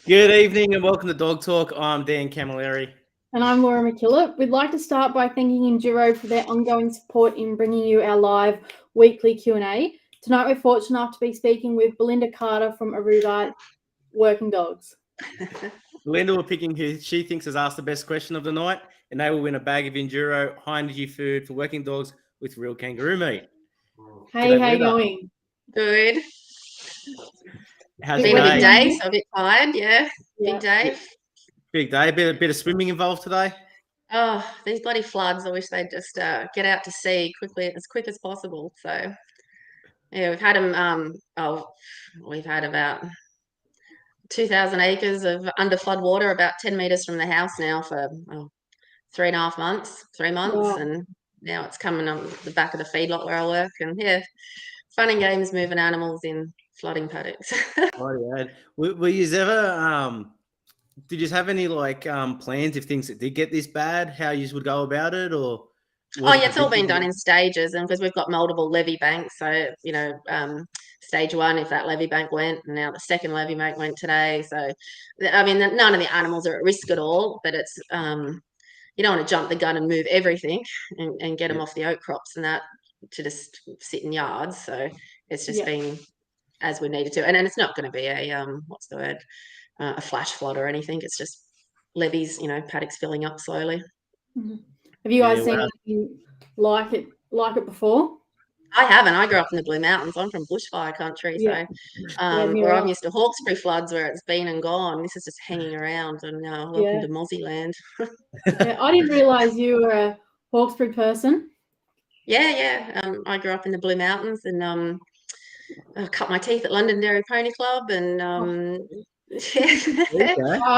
Good evening and welcome to Dog Talk. I'm Dan Camilleri. And I'm Laura McKillop. We'd like to start by thanking Enduro for their ongoing support in bringing you our live weekly Q&A. Tonight we're fortunate enough to be speaking with Belinda Carter from Aruba Working Dogs. Belinda will picking who she thinks has asked the best question of the night, and they will win a bag of Enduro high energy food for working dogs with real kangaroo meat. Hey, how you going? Good. How's Been your a big day? day, so a bit tired. Yeah, big day. Big day. A bit of swimming involved today. Oh, these bloody floods! I wish they'd just get out to sea quickly, as quick as possible. So, yeah, we've had them. We've had about 2,000 acres of under flood water, about 10 meters from the house now for 3.5 months, 3 months, Wow. and now it's coming on the back of the feedlot where I work. And yeah, fun and games moving animals in flooding paddocks. Oh, yeah. Were you ever did you have any plans if things did get this bad, how you would go about it, or Oh yeah, it's all been done in stages, and because we've got multiple levee banks, so stage one, if that levee bank went, and now the second levee bank went today. So, I mean, none of the animals are at risk at all, but it's you don't want to jump the gun and move everything and get them off the oat crops and that to just sit in yards. So it's just been as we needed to, and then it's not going to be a what's the word, a flash flood or anything. It's just levees, paddocks filling up slowly. Mm-hmm. Have you guys seen anything like it before? I haven't. I grew up in the Blue Mountains. I'm from bushfire country, so where I'm used to Hawkesbury floods where it's been and gone. This is just hanging around, and welcome to Mozzie land. I didn't realise you were a Hawkesbury person. Yeah. I grew up in the Blue Mountains, and I cut my teeth at Londonderry Pony Club, and I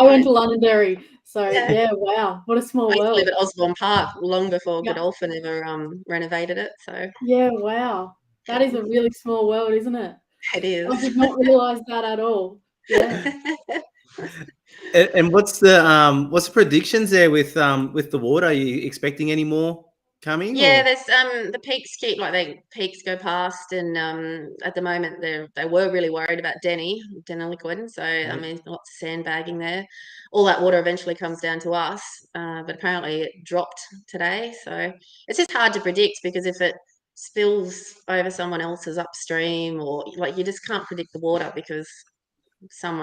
went to Londonderry, so wow, what a small world. I used to live at Osborne Park long before Godolphin ever renovated it. So wow, that is a really small world, isn't it? It is. I did not realise that at all. Yeah. And what's the predictions there with the water? Are you expecting any more coming? Yeah, there's the peaks go past, and at the moment they were really worried about Deniliquid. So I mean, lots of sandbagging there. All that water eventually comes down to us, but apparently it dropped today. So it's just hard to predict, because if it spills over someone else's upstream, or you just can't predict the water, because some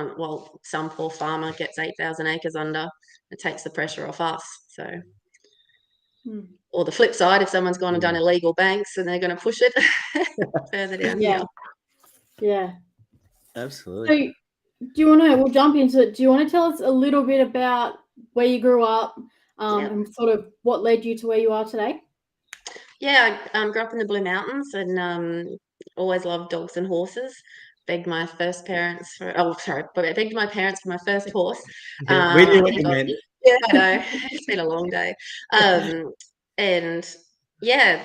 poor farmer gets 8,000 acres under, it takes the pressure off us. So. Or the flip side, if someone's gone and done illegal banks and they're going to push it further down here. Yeah. Absolutely. So, we'll jump into it. Do you want to tell us a little bit about where you grew up and sort of what led you to where you are today? Yeah, I grew up in the Blue Mountains, and always loved dogs and horses. Begged my parents for my first horse. We knew what you meant. Yeah, I know. It's been a long day. And yeah,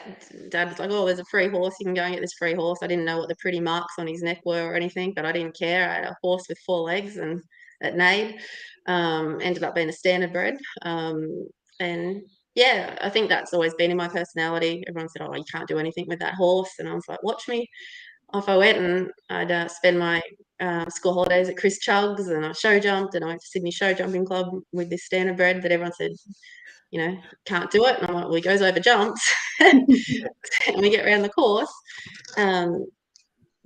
Dad was like, "Oh, there's a free horse. You can go and get this free horse." I didn't know what the pretty marks on his neck were or anything, but I didn't care. I had a horse with 4 legs and it neighed. Ended up being a standard bred. And yeah, I think that's always been in my personality. Everyone said, "Oh, you can't do anything with that horse," and I was like, "Watch me." Off I went, and I'd spend my school holidays at Chris Chugg's, and I show jumped, and I went to Sydney Show Jumping Club with this standard bred that everyone said, can't do it. And I'm like, well, he goes over jumps, and we get around the course. And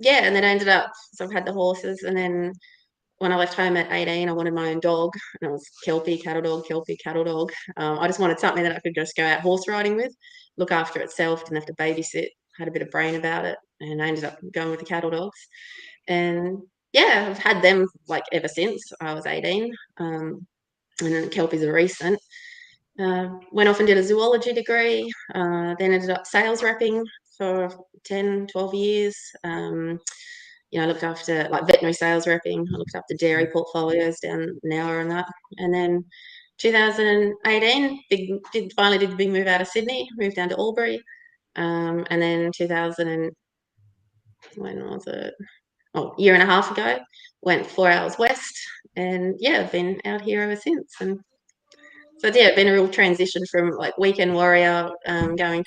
then I ended up, so I've had the horses, and then when I left home at 18, I wanted my own dog, and it was Kelpie, cattle dog. I just wanted something that I could just go out horse riding with, look after itself, didn't have to babysit, had a bit of brain about it, and I ended up going with the cattle dogs. And yeah, I've had them ever since I was 18. And then Kelpies are recent. Went off and did a zoology degree, then ended up sales repping for 10, 12 years. I looked after veterinary sales repping. I looked after dairy portfolios down Nower and that. And then 2018, finally did the big move out of Sydney, moved down to Albury. And then when was it? Year and a half ago, went 4 hours west. And yeah, I've been out here ever since. And so yeah, it's been a real transition from weekend warrior, going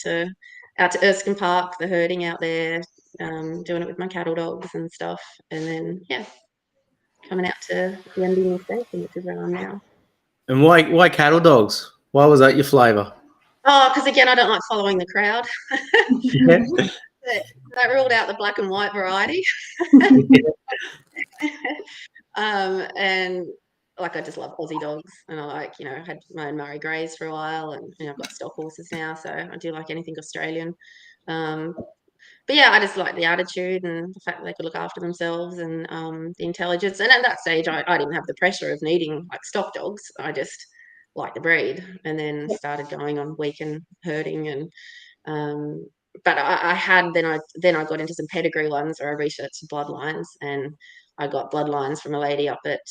out to Erskine Park, the herding out there, doing it with my cattle dogs and stuff. And then coming out to the Andean Station, which is where I'm now. And why cattle dogs? Why was that your flavour? Oh, because again, I don't like following the crowd. Yeah. That ruled out the black and white variety. And like I just love Aussie dogs, and I like, you know, I had my own Murray Greys for a while, and you know, I've got stock horses now, so I do like anything Australian. But yeah, I just like the attitude and the fact that they could look after themselves, and the intelligence. And at that stage, I didn't have the pressure of needing like stock dogs. I just liked the breed, and then started going on weekend herding. And but I had then I got into some pedigree ones, or I researched some bloodlines, and I got bloodlines from a lady up at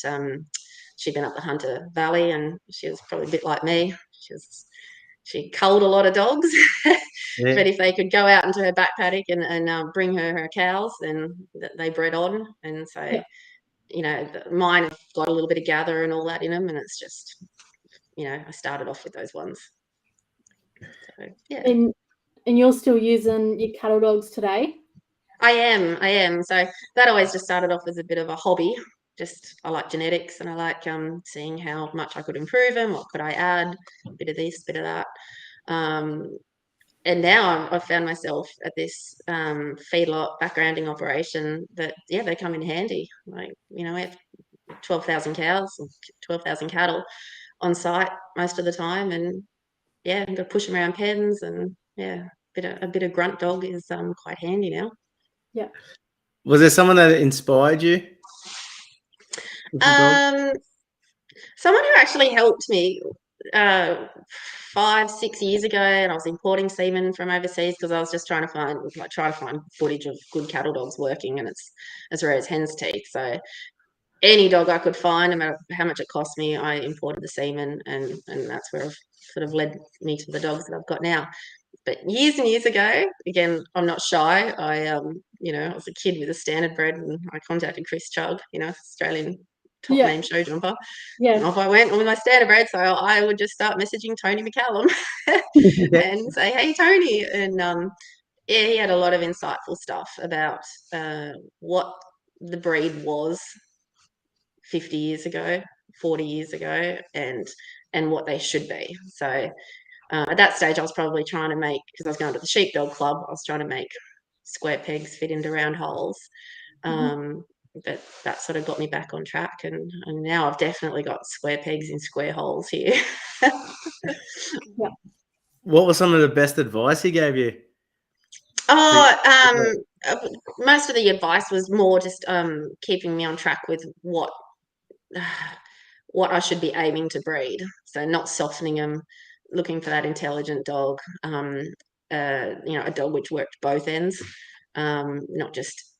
she'd been up the Hunter Valley, and she was probably a bit like me. She culled a lot of dogs, Yeah. but if they could go out into her back paddock and bring her cows, then they bred on. And so, you know, mine have got a little bit of gather and all that in them, and it's just, you know, I started off with those ones. So yeah. And you're still using your cattle dogs today? I am. So that always just started off as a bit of a hobby. Just I like genetics, and I like seeing how much I could improve them. What could I add? A bit of this, bit of that. And now I've found myself at this feedlot backgrounding operation that, yeah, they come in handy. Like, you know, we have 12,000 cows, 12,000 cattle on site most of the time, and yeah, I've got to push them around pens, and yeah, a bit of grunt dog is quite handy now. Yeah. Was there someone that inspired you? Someone who actually helped me 5-6 years ago, and I was importing semen from overseas because I was just trying to find footage of good cattle dogs working, and it's as rare as hen's teeth. So any dog I could find, no matter how much it cost me, I imported the semen, and that's where I've sort of led me to the dogs that I've got now. But years and years ago, again, I'm not shy. I you know, I was a kid with a standard bred, and I contacted Chris Chugg, you know, Australian top name show jumper. Yeah. And off I went with my standard bred. So I would just start messaging Tony McCallum and say, "Hey, Tony," and yeah, he had a lot of insightful stuff about what the breed was 50 years ago, 40 years ago, and what they should be. So at that stage, I was probably trying to make, because I was going to the sheepdog club, I was trying to make square pegs fit into round holes. But that sort of got me back on track, and now I've definitely got square pegs in square holes here. Yeah. What was some of the best advice he gave you? Most of the advice was more just keeping me on track with what I should be aiming to breed. So not softening them, looking for that intelligent dog, you know, a dog which worked both ends, not just,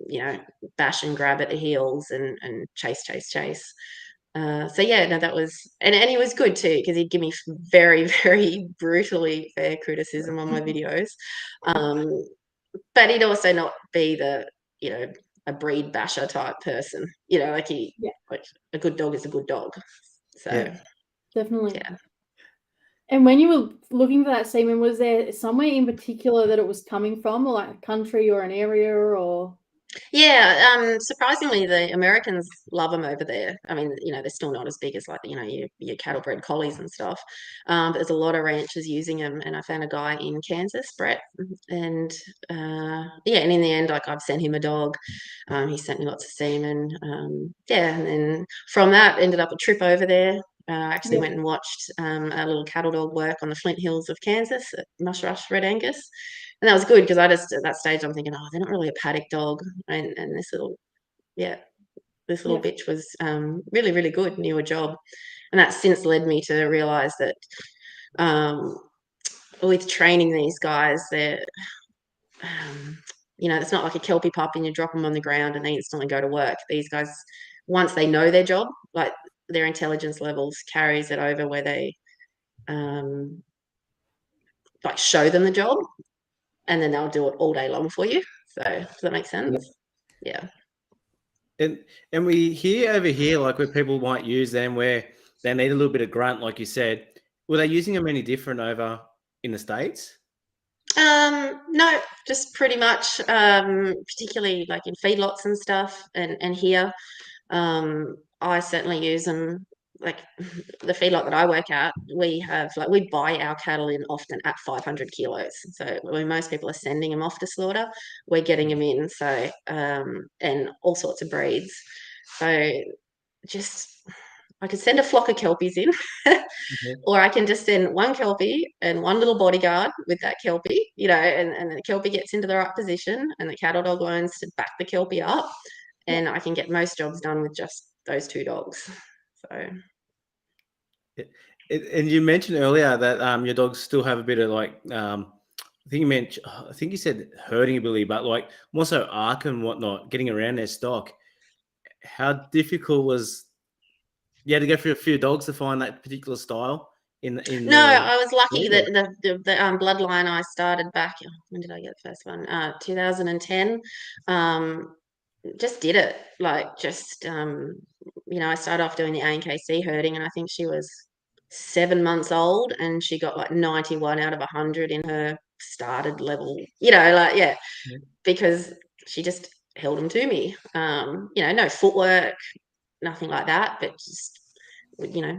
you know, bash and grab at the heels and chase. So yeah, no, that was, and he was good too, because he'd give me very, very brutally fair criticism on my videos. But he'd also not be the, you know, a breed basher type person. You know, like like a good dog is a good dog. So definitely. Yeah. And when you were looking for that semen, was there somewhere in particular that it was coming from, or like a country or an area, or? Yeah, surprisingly, the Americans love them over there. I mean, you know, they're still not as big as, like, you know, your cattle bred collies and stuff. But there's a lot of ranchers using them, and I found a guy in Kansas, Brett, and yeah, and in the end, like, I've sent him a dog. He sent me lots of semen. Yeah, and then from that, ended up a trip over there. I actually went and watched a little cattle dog work on the Flint Hills of Kansas at Mush Rush Red Angus. And that was good, because I just, at that stage, I'm thinking, oh, they're not really a paddock dog. And this little bitch was really, really good, knew a job. And that's since led me to realize that with training these guys, they're, you know, it's not like a Kelpie pup and you drop them on the ground and they instantly go to work. These guys, once they know their job, like, their intelligence levels carries it over where they like show them the job, and then they'll do it all day long for you. So does that make sense? Yeah. And we hear over here, like, where people might use them where they need a little bit of grunt, like you said. Were they using them any different over in the States? No, just pretty much, particularly like in feedlots and stuff, and here. I certainly use them. Like the feedlot that I work at, we buy our cattle in often at 500 kilos. So when most people are sending them off to slaughter, we're getting them in. So and all sorts of breeds. So just I could send a flock of kelpies in, or I can just send one kelpie and one little bodyguard with that kelpie, and the kelpie gets into the right position, and the cattle dog learns to back the kelpie up, and I can get most jobs done with just those two dogs. So. And you mentioned earlier that your dogs still have a bit of like I think you said herding ability, but like more so arc and whatnot, getting around their stock. How difficult was you had to go through a few dogs to find that particular style in No, the I was lucky breed, or? that the bloodline I started back. When did I get the first one? 2010. Just did it I started off doing the ANKC herding, and I think she was 7 months old, and she got like 91 out of 100 in her started level. Because she just held them to me. No footwork, nothing like that, but just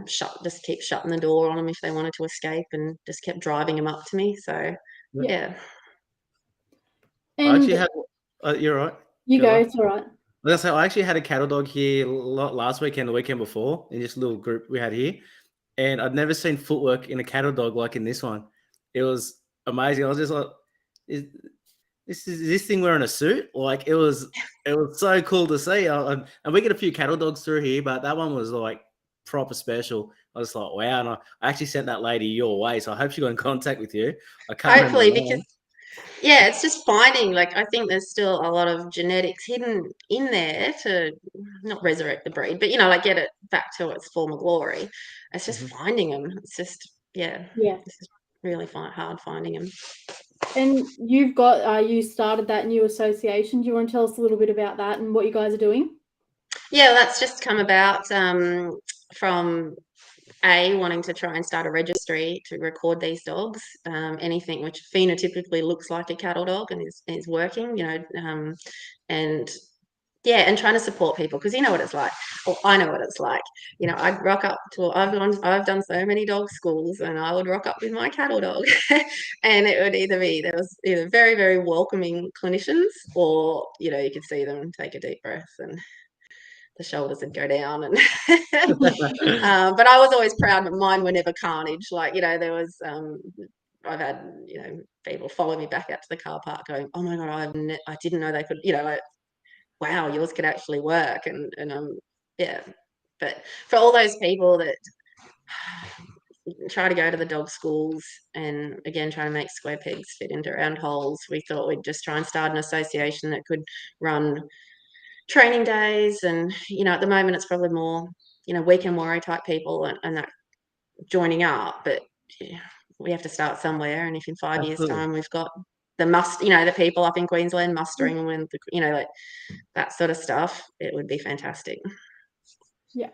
just keep shutting the door on them if they wanted to escape, and just kept driving them up to me. So yeah. I And actually had. You're right. you go, on. it's all right. Like I say, I actually had a cattle dog here last weekend, the weekend before, in this little group we had here, and I'd never seen footwork in a cattle dog like in this one. It was amazing. I was just like, is this thing wearing a suit? Like it was so cool to see. And we get a few cattle dogs through here, but that one was like proper special. I was like, wow. And I actually sent that lady your way, so I hope she got in contact with you. I can't Hopefully, remember because it's just finding, like, I think there's still a lot of genetics hidden in there to not resurrect the breed, but get it back to its former glory. It's just finding them. It's just it's just really hard finding them. And you've got you started that new association. Do you want to tell us a little bit about that and what you guys are doing? Yeah, that's just come about from wanting to try and start a registry to record these dogs, anything which phenotypically looks like a cattle dog and is working, and and trying to support people, because you know what it's like. Well, I know what it's like. I'd rock up to. I've done so many dog schools, and I would rock up with my cattle dog, and it would there was either very, very welcoming clinicians, or you could see them take a deep breath and the shoulders would go down, and but I was always proud that mine were never carnage. Like there was I've had people follow me back out to the car park going, oh my god, I didn't know they could, like, wow, yours could actually work. And but for all those people that try to go to the dog schools and again try to make square pegs fit into round holes, we thought we'd just try and start an association that could run training days. And at the moment it's probably more weekend warrior type people and that joining up, but we have to start somewhere. And if in 5 years time we've got the people up in Queensland mustering and like that sort of stuff, it would be fantastic. Yeah.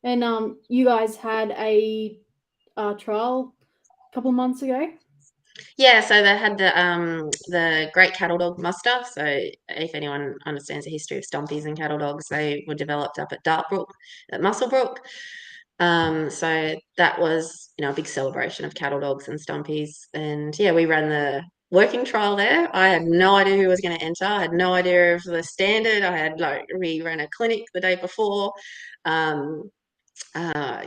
And you guys had a trial a couple of months ago. Yeah, so they had the Great Cattle Dog Muster. So if anyone understands the history of stompies and cattle dogs, they were developed up at Musselbrook. So that was a big celebration of cattle dogs and stompies. And we ran the working trial there. I had no idea who was going to enter. I had no idea of the standard. We ran a clinic the day before.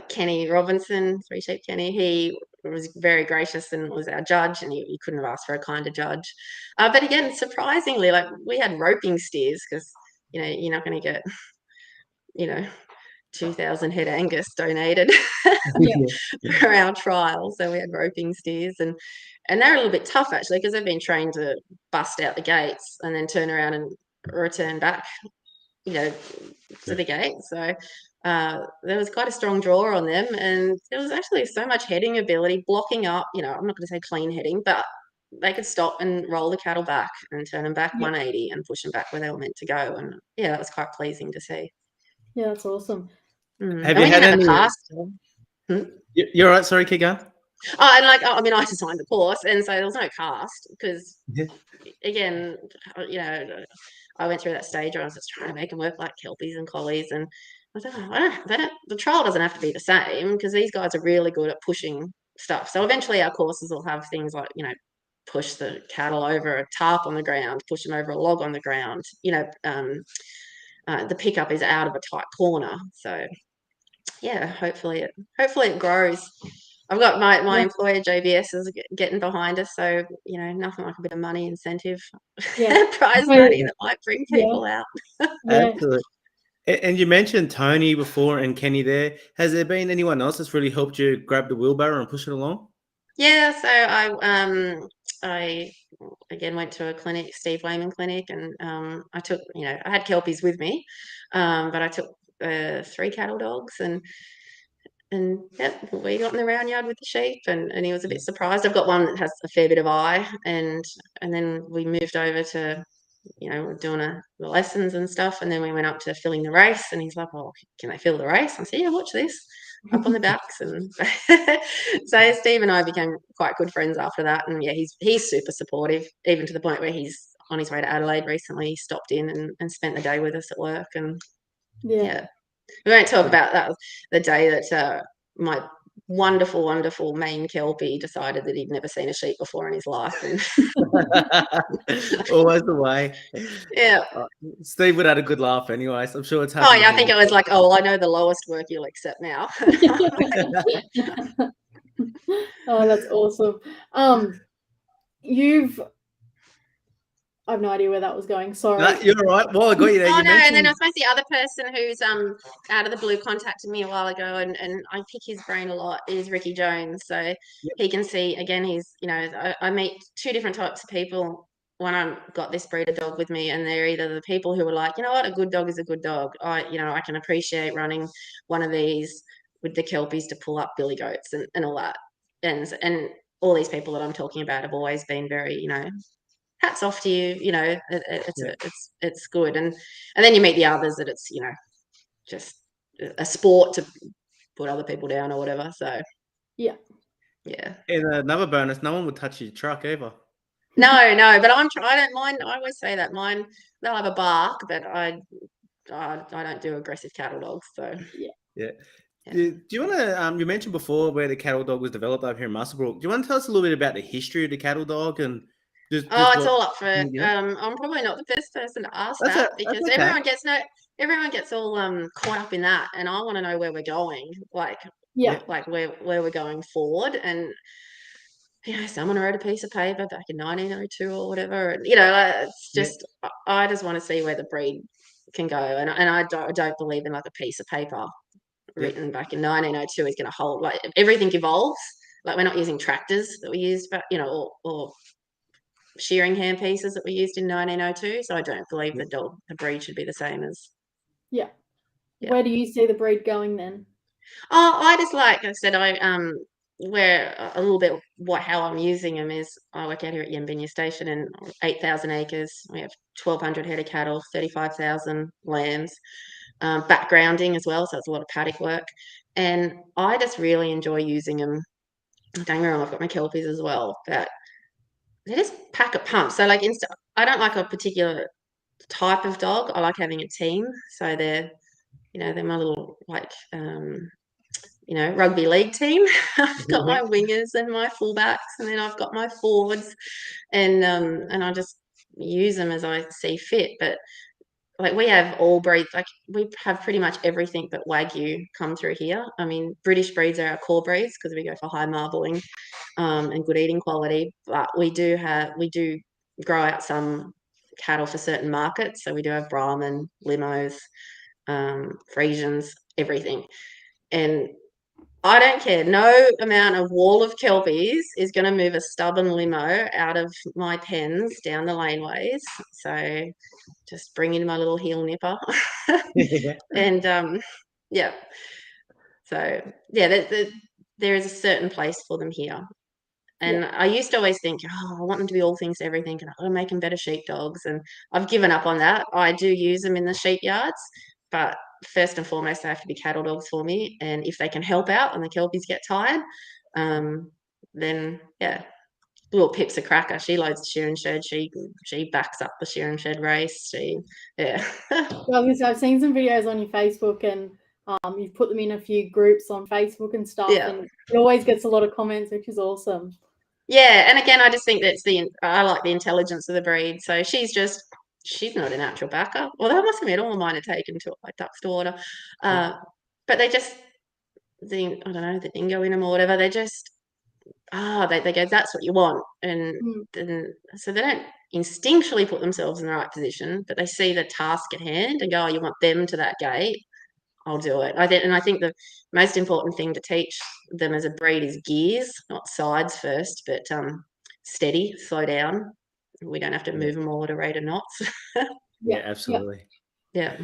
Kenny Robinson, Three Sheep Kenny, he was very gracious and was our judge, and he couldn't have asked for a kinder judge. But again, surprisingly, like, we had roping steers, because you're not going to get 2,000 head Angus donated for our trial. So we had roping steers, and they're a little bit tough actually, because they've been trained to bust out the gates and then turn around and return back to the gate. So there was quite a strong draw on them, and there was actually so much heading ability, blocking up. I'm not going to say clean heading, but they could stop and roll the cattle back and turn them back 180 and push them back where they were meant to go. And that was quite pleasing to see. Yeah, that's awesome. Have you had any? You're right. Sorry, keep going. And I designed the course, and so there was no cast because, again, I went through that stage where I was just trying to make them work like Kelpies and Collies, and I thought, oh, the trial doesn't have to be the same, because these guys are really good at pushing stuff. So eventually our courses will have things like, push the cattle over a tarp on the ground, push them over a log on the ground. The pickup is out of a tight corner. So yeah, hopefully it grows. I've got my employer JBS is getting behind us, so nothing like a bit of money incentive, prize money that might bring people out. Absolutely. And you mentioned Tony before and Kenny there. Has there been anyone else that's really helped you grab the wheelbarrow and push it along? Yeah, so I again went to a clinic, Steve Wayman Clinic, and I took, I had Kelpies with me, but I took 3 cattle dogs, and yep, we got in the round yard with the sheep, and he was a bit surprised. I've got one that has a fair bit of eye, and then we moved over to, doing the lessons and stuff, and then we went up to filling the race, and he's like, "Oh, can they fill the race?" I said, "Yeah, watch this." Up on the backs, and so Steve and I became quite good friends after that. And yeah, he's super supportive, even to the point where he's on his way to Adelaide recently. He stopped in and spent the day with us at work, and yeah. We won't talk about that. The day that my wonderful, wonderful Maine Kelpie decided that he'd never seen a sheep before in his life. And always the way. Yeah. Steve would have had a good laugh anyways. I'm sure it's Oh happened. yeah, I think it was like, oh, well, I know the lowest work you'll accept now. Oh, that's awesome. I have no idea where that was going. Sorry. No, you're right. Well, I got you there. Oh You no, and then mentioned I suppose the other person who's out of the blue contacted me a while ago, and I pick his brain a lot, is Ricky Jones. So he can see, again, he's, I meet 2 different types of people when I've got this breeder dog with me, and they're either the people who are like, you know what, a good dog is a good dog. I can appreciate running one of these with the Kelpies to pull up billy goats and all that. And all these people that I'm talking about have always been very, hats off to you. It's good. And then you meet the others that it's, just a sport to put other people down or whatever. So yeah. And another bonus, no one would touch your truck either. No, but I don't mind. I always say that mine, they'll have a bark, but I don't do aggressive cattle dogs. So yeah. Do you want to? You mentioned before where the cattle dog was developed over here in Muswellbrook. Do you want to tell us a little bit about the history of the cattle dog and it's all up for. I'm probably not the best person to ask that, because okay. everyone gets all caught up in that, and I want to know where we're going, like where we're going forward. And someone wrote a piece of paper back in 1902 or whatever, and it's just I just want to see where the breed can go, and I don't believe in like a piece of paper written back in 1902 is going to hold. Like, everything evolves. Like, we're not using tractors that we used, but or shearing hand pieces that we used in 1902. So I don't believe the breed should be the same as. Yeah. Where do you see the breed going then? Oh, I just, like I said, where a little bit how I'm using them is, I work out here at Yambinia Station, and 8,000 acres. We have 1,200 head of cattle, 35,000 lambs, backgrounding as well. So it's a lot of paddock work, and I just really enjoy using them. Don't get me wrong, I've got my Kelpies as well, but they just pack a punch. So like, I don't like a particular type of dog. I like having a team. So they're my little, like, rugby league team. I've got my wingers and my fullbacks, and then I've got my forwards, and I just use them as I see fit. But like, we have all breeds. Like, we have pretty much everything but Wagyu come through here. I mean, British breeds are our core breeds because we go for high marbling and good eating quality. But we do grow out some cattle for certain markets. So we do have Brahman, limos, Friesians, everything. And I don't care. No amount of wall of Kelpies is going to move a stubborn limo out of my pens down the laneways. So just bring in my little heel nipper. And so there is a certain place for them here. And I used to always think, I want them to be all things to everything, and I've got to make them better sheepdogs. And I've given up on that. I do use them in the sheep yards, but first and foremost, they have to be cattle dogs for me. And if they can help out and the Kelpies get tired, then Well, Pip's a cracker. She loads the shearing shed. She backs up the shearing shed race. Yeah. Well, because I've seen some videos on your Facebook, and you've put them in a few groups on Facebook and stuff, Yeah. and it always gets a lot of comments, which is awesome. Yeah, and again, I just think I like the intelligence of the breed. So she's not a natural backer. Although I must admit, all of mine are taken to like ducks to water, but they just I don't know, the dingo in them or whatever. They just they go, that's what you want, and so they don't instinctually put themselves in the right position, but they see the task at hand and go, oh, you want them to that gate. I'll do it. I think the most important thing to teach them as a breed is gears, not sides first, but steady, slow down. We don't have to move them all at a rate of knots. Yeah, absolutely. Yeah.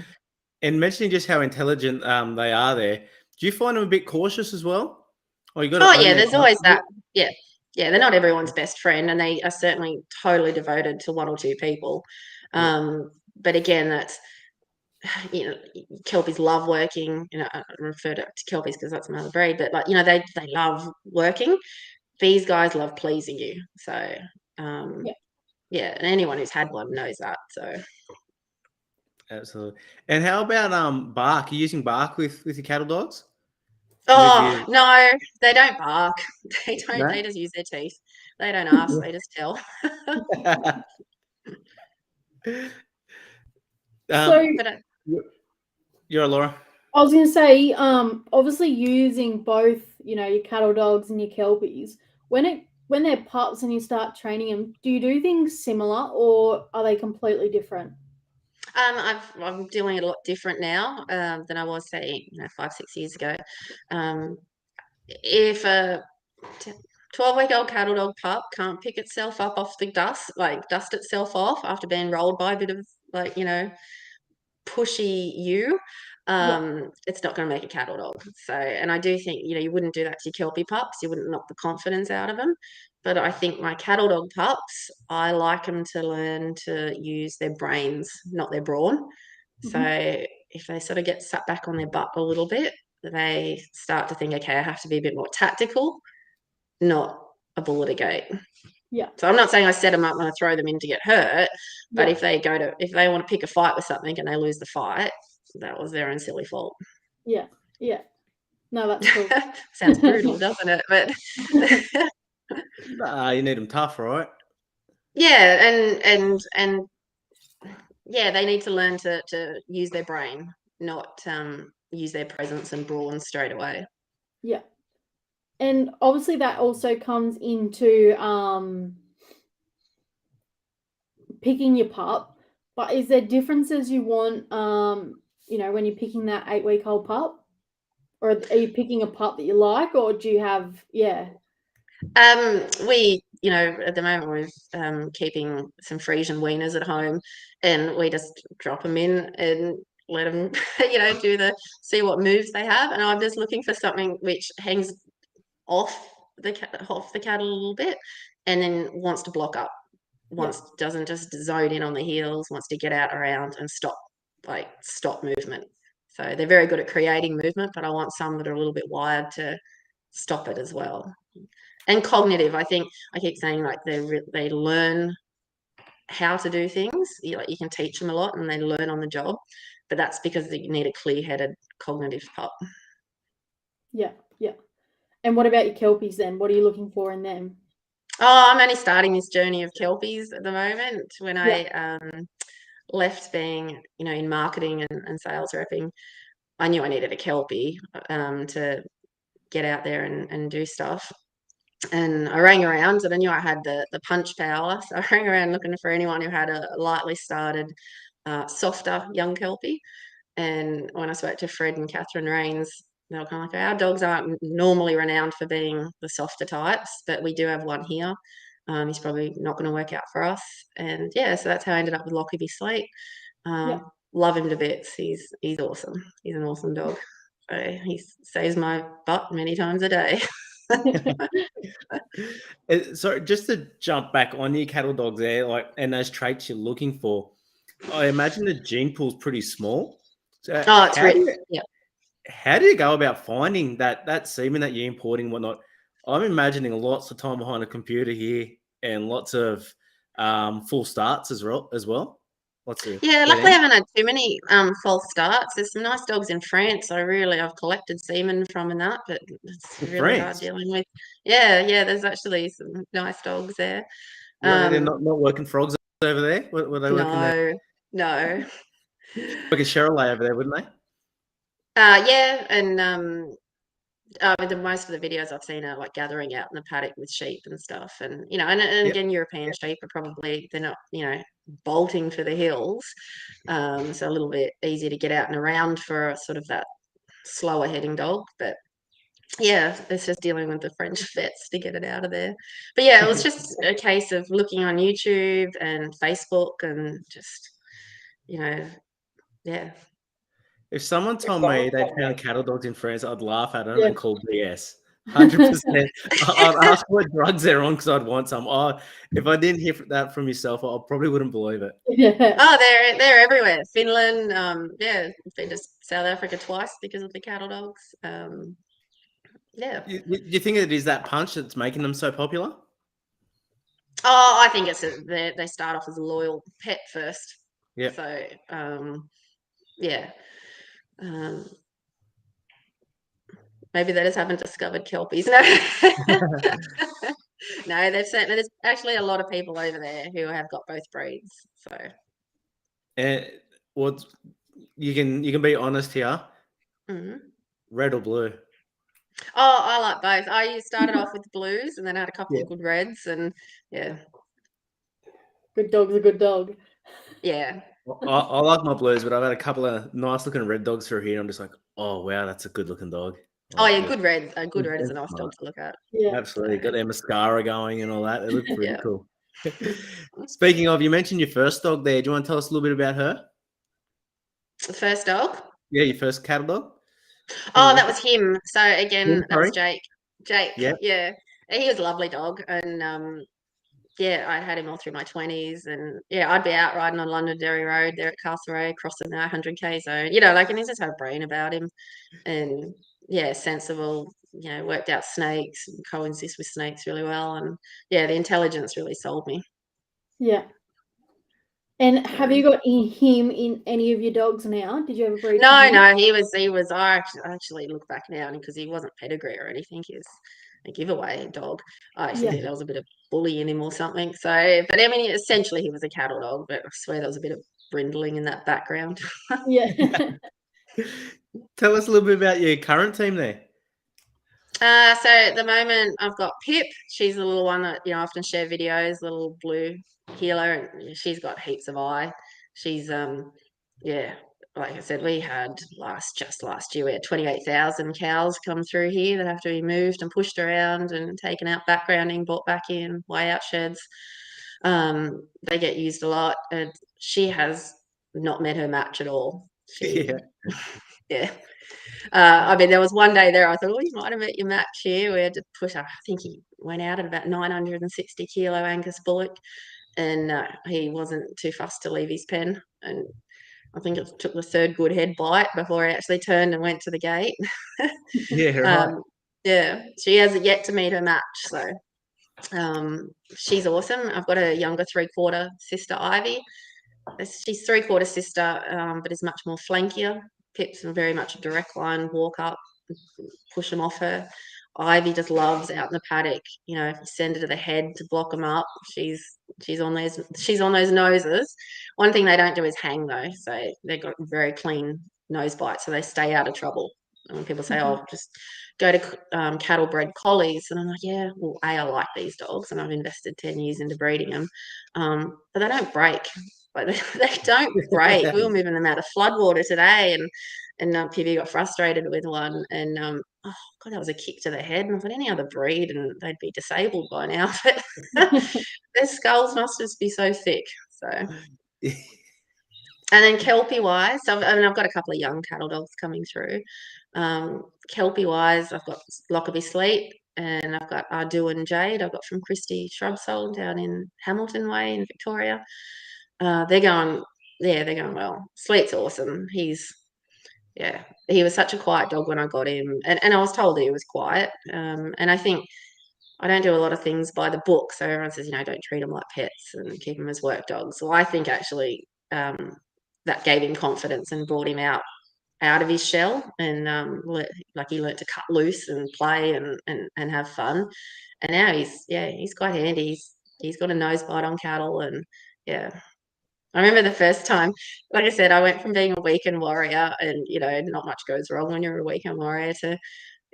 And mentioning just how intelligent they are there, do you find them a bit cautious as well? Or you got to Oh own yeah, their there's always that. confidence? Yeah. Yeah, they're not everyone's best friend, and they are certainly totally devoted to one or two people. But again, that's Kelpies love working. I refer to Kelpies because that's another breed, but like they love working. These guys love pleasing you. So yeah, and anyone who's had one knows that. So Absolutely. And how about bark? Are you using bark with your cattle dogs? oh no, they don't bark. They don't. No? They just use their teeth. They don't ask. They just tell. So But You're Laura. I was going to say, obviously using both, your cattle dogs and your kelpies, when they're pups and you start training them, do you do things similar or are they completely different? I'm doing it a lot different now than I was, say, 5-6 years ago. If a 12-week-old cattle dog pup can't pick itself up off the dust, like dust itself off after being rolled by a bit of pushy it's not going to make a cattle dog. So, and I do think, you wouldn't do that to your Kelpie pups. You wouldn't knock the confidence out of them. But I think my cattle dog pups, I like them to learn to use their brains, not their brawn. So if they sort of get sat back on their butt a little bit, they start to think, okay, I have to be a bit more tactical, not a bull at a gate. Yeah. So I'm not saying I set them up and I throw them in to get hurt, but if they want to pick a fight with something and they lose the fight, that was their own silly fault. Yeah. Yeah. No, that's cool. Sounds brutal, doesn't it? But you need them tough, right? yeah, and yeah, they need to learn to use their brain, not use their presence and brawn straight away. Yeah. And obviously that also comes into picking your pup, but is there differences you want when you're picking that 8-week-old pup? Or are you picking a pup that you like, or do you have we at the moment we're keeping some Frisian weaners at home, and we just drop them in and let them see what moves they have. And I'm just looking for something which hangs off the cattle a little bit and then wants to block up, doesn't just zone in on the heels, wants to get out around and stop movement. So they're very good at creating movement, but I want some that are a little bit wired to stop it as well. And cognitive, I think I keep saying like they learn how to do things. You can teach them a lot and they learn on the job, but that's because you need a clear-headed cognitive pup. Yeah. And what about your Kelpies then? What are you looking for in them? Oh, I'm only starting this journey of Kelpies at the moment. When I left being, in marketing and sales repping, I knew I needed a Kelpie to get out there and do stuff. And I rang around and I knew I had the punch power. So I rang around looking for anyone who had a lightly started, softer young Kelpie. And when I spoke to Fred and Catherine Rains, they were kind of like, our dogs aren't normally renowned for being the softer types, but we do have one here. He's probably not going to work out for us. And yeah, so that's how I ended up with Lockerbie Slate. Love him to bits. He's awesome. He's an awesome dog. So he saves my butt many times a day. So just to jump back on your cattle dogs there, and those traits you're looking for, I imagine the gene pool's pretty small. So it's rich. How do you go about finding that semen that you're importing and whatnot? I'm imagining lots of time behind a computer here and lots of full starts as well. Lots of Yeah, clean luckily I eggs. haven't had too many false starts. There's some nice dogs in France. I've collected semen from and that, but it's In really hard France. dealing with. Yeah, there's actually some nice dogs there. Yeah, they're not working frogs over there. Were they working there? No. Like a Cheryl over there, wouldn't they? Yeah, and most of the videos I've seen are like gathering out in the paddock with sheep and stuff, and and Yep. again, European sheep are they're not bolting for the hills, so a little bit easier to get out and around for sort of that slower heading dog, but yeah, it's just dealing with the French vets to get it out of there. But yeah, it was just a case of looking on YouTube and Facebook and just yeah. If someone told me they found cattle dogs in France, I'd laugh at them Yeah. and call BS. 100%. I'd ask what drugs they're on because I'd want some. Oh, if I didn't hear that from yourself, I probably wouldn't believe it. Yeah. Oh, they're everywhere. Finland, yeah, been to South Africa twice because of the cattle dogs. Yeah. You think it is that punch that's making them so popular? Oh, I think they start off as a loyal pet first. Yeah. So, yeah. Maybe they just haven't discovered kelpies. No, no, there's actually a lot of people over there who have got both breeds. So, And what you can be honest here. mhm. Red or blue? Oh, I like both. I started off with blues and then had a couple Yeah. of good reds, and yeah, Good dog's a good dog. yeah. I like my blues, but I've had a couple of nice looking red dogs through here. I'm just like, oh wow, that's a good looking dog. Oh Like, yeah, good red. A good red is a they're nice dog smart. to look at. Yeah. Absolutely. So, Got their mascara going and all that. They look pretty yeah. cool. Speaking of, you mentioned your first dog there. Do you want to tell us a little bit about her? The first dog. Yeah, your first cattle dog? Oh, that was him. So again, that was Sorry? Jake. Jake, Yeah. yeah. He was a lovely dog, and yeah, I had him all through my 20s, and yeah, I'd be out riding on Londonderry Road there at Castlereagh, crossing the 100k zone, and he just had a brain about him, and yeah, sensible, worked out snakes, coexist with snakes really well, and yeah, the intelligence really sold me. Yeah. And So. have you got him in any of your dogs now? Did you ever breed No, from him? no, he was. I actually look back now, because he wasn't pedigree or anything. He was a giveaway dog. I actually think there was a bit of bully in him or something. So, but I mean, essentially, he was a cattle dog. But I swear there was a bit of brindling in that background. Yeah. Tell us a little bit about your current team there. So at the moment, I've got Pip. She's the little one that I often share videos. Little blue healer, and she's got heaps of eye. She's yeah. Like I said, we had last year we had 28,000 cows come through here that have to be moved and pushed around and taken out backgrounding, brought back in, weigh out sheds. They get used a lot, and she has not met her match at all. Yeah. Yeah. I mean, there was one day there I thought, oh, you might have met your match here. We had to push up. I think he went out at about 960 kilo Angus bullock, and he wasn't too fussed to leave his pen. And I think it took the third good head bite before he actually turned and went to the gate. Yeah, right. Yeah, she hasn't yet to meet her match, so she's awesome. I've got a younger 3/4 sister, Ivy. She's 3/4 sister, but is much more flankier. Pip's very much a direct line, walk up, push them off her. Ivy just loves out in the paddock. If you send her to the head to block them up, she's on those noses. One thing they don't do is hang though, so they've got very clean nose bites, so they stay out of trouble. And when people say, "Oh, just go to cattle bred collies," and I'm like, "Yeah, well, I like these dogs, and I've invested 10 years into breeding them, but they don't break. Like they don't break. We were moving them out of floodwater today, and Pibby got frustrated with one, and oh god, that was a kick to the head. And I thought any other breed, and they'd be disabled by now. But their skulls must just be so thick. So, and then Kelpie wise, I've got a couple of young cattle dogs coming through. Kelpie wise, I've got Lockerbie Sleep, and I've got Ardu and Jade. I've got from Christy Shrubsole down in Hamilton Way in Victoria. They're going well. Sleet's awesome. He was such a quiet dog when I got him, and I was told he was quiet. And I think I don't do a lot of things by the book. So everyone says, don't treat them like pets and keep them as work dogs. Well, I think actually that gave him confidence and brought him out of his shell, and he learnt to cut loose and play and have fun. And now he's quite handy. He's got a nose bite on cattle, and yeah. I remember the first time, like I said, I went from being a weekend warrior and, not much goes wrong when you're a weekend warrior to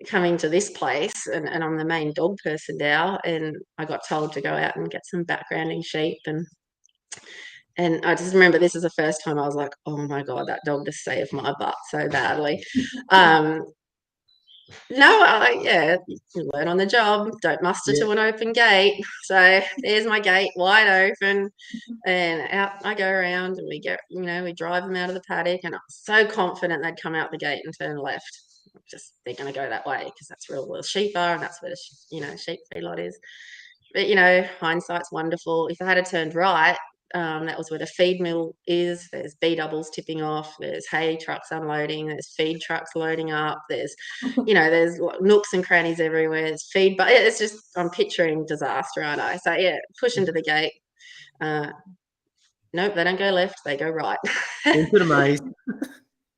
coming to this place, and I'm the main dog person now, and I got told to go out and get some backgrounding sheep, and I just remember this is the first time I was like, oh my God, that dog just saved my butt so badly. No, you learn on the job, don't muster to an open gate. So there's my gate wide open, and out I go around, and we drive them out of the paddock, and I'm so confident they'd come out the gate and turn left. Just they're going to go that way because that's where all the sheep are, and that's where the sheep feedlot is. But hindsight's wonderful. If I had turned right, that was where the feed mill is. There's B doubles tipping off. There's hay trucks unloading. There's feed trucks loading up. There's, there's nooks and crannies everywhere. There's feed, but it's just I'm picturing disaster, aren't I? So push into the gate. Nope, they don't go left. They go right. Into the maze.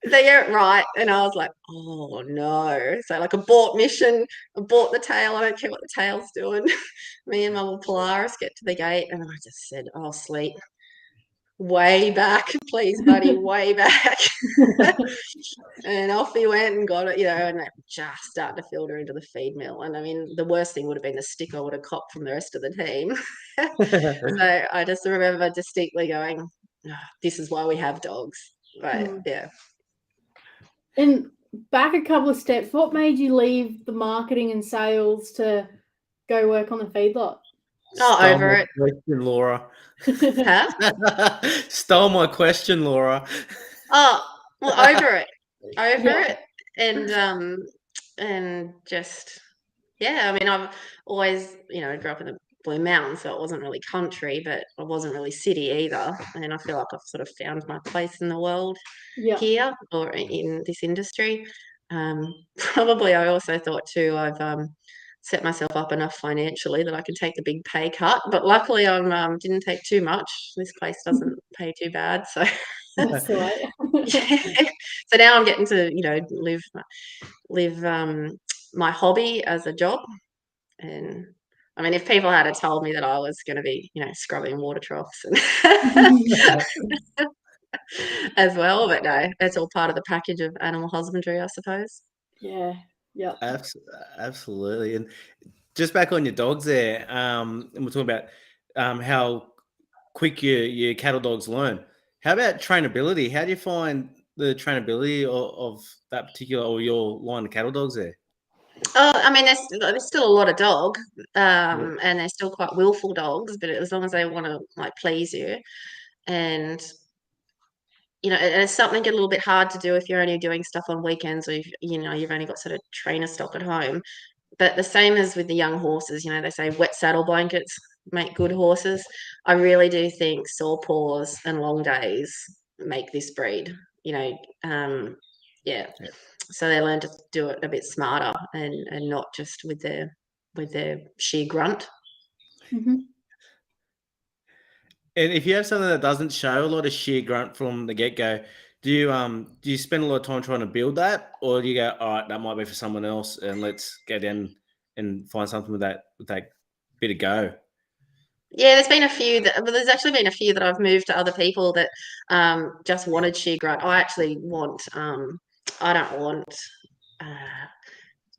They get it right, and I was like, oh no. So like abort mission, abort the tail. I don't care what the tail's doing. Me and my little Polaris get to the gate, and I just said, oh sleep, way back, please buddy, way back. And off he went and got it, and it just started to filter into the feed mill. And I mean, the worst thing would have been the stick I would have copped from the rest of the team. So I just remember distinctly going, oh, this is why we have dogs. But yeah. And back a couple of steps, what made you leave the marketing and sales to go work on the feedlot? Over it. Question, Laura. Huh? Stole my question, Laura. Oh, well, over it, and just I mean, I've always grew up in the Blue Mountains, so it wasn't really country, but it wasn't really city either. And I feel like I've sort of found my place in the world here or in this industry. Probably I also thought too I've set myself up enough financially that I could take the big pay cut, but luckily I didn't take too much. This place doesn't pay too bad, so that's all right. So now I'm getting to live my hobby as a job. And I mean, if people had told me that I was going to be scrubbing water troughs and as well, but no, that's all part of the package of animal husbandry, I suppose. Yeah. Absolutely. And just back on your dogs there, and we're talking about how quick your cattle dogs learn. How about trainability? How do you find the trainability of that particular or your line of cattle dogs there? Oh, I mean, there's still a lot of dog, and they're still quite willful dogs, but as long as they want to please you, and it's something a little bit hard to do if you're only doing stuff on weekends, or you've only got sort of trainer stock at home. But the same as with the young horses, they say wet saddle blankets make good horses. I really do think sore paws and long days make this breed. So they learn to do it a bit smarter and not just with their sheer grunt. Mm-hmm. And if you have something that doesn't show a lot of sheer grunt from the get-go, do you spend a lot of time trying to build that, or do you go, all right, that might be for someone else, and let's go down and find something with that bit of go? Yeah, there's actually been a few that I've moved to other people that just wanted sheer grunt. I actually want I don't want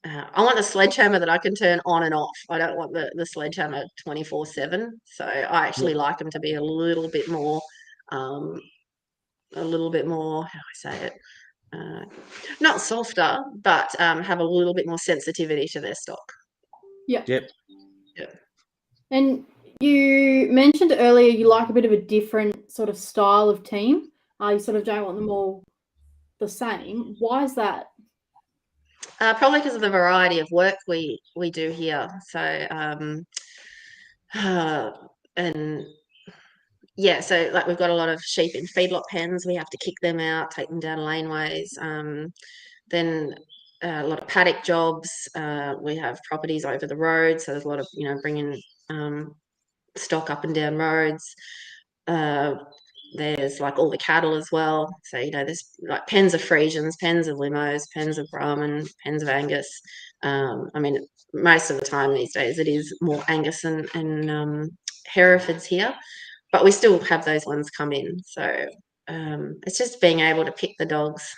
I want the sledgehammer that I can turn on and off. I don't want the sledgehammer 24/7. So I actually like them to be a little bit more, how do I say it? Not softer, but have a little bit more sensitivity to their stock. Yep. Yep. And you mentioned earlier you like a bit of a different sort of style of team. You sort of don't want them all the same. Why is that? Probably because of the variety of work we do here. So, and yeah, so we've got a lot of sheep in feedlot pens. We have to kick them out, take them down laneways. Then a lot of paddock jobs. We have properties over the road, so there's a lot of bringing stock up and down roads. There's like all the cattle as well. So there's like pens of Friesians, pens of Limos, pens of Brahman, pens of Angus. I mean, most of the time these days it is more Angus and Herefords here, but we still have those ones come in. So it's just being able to pick the dogs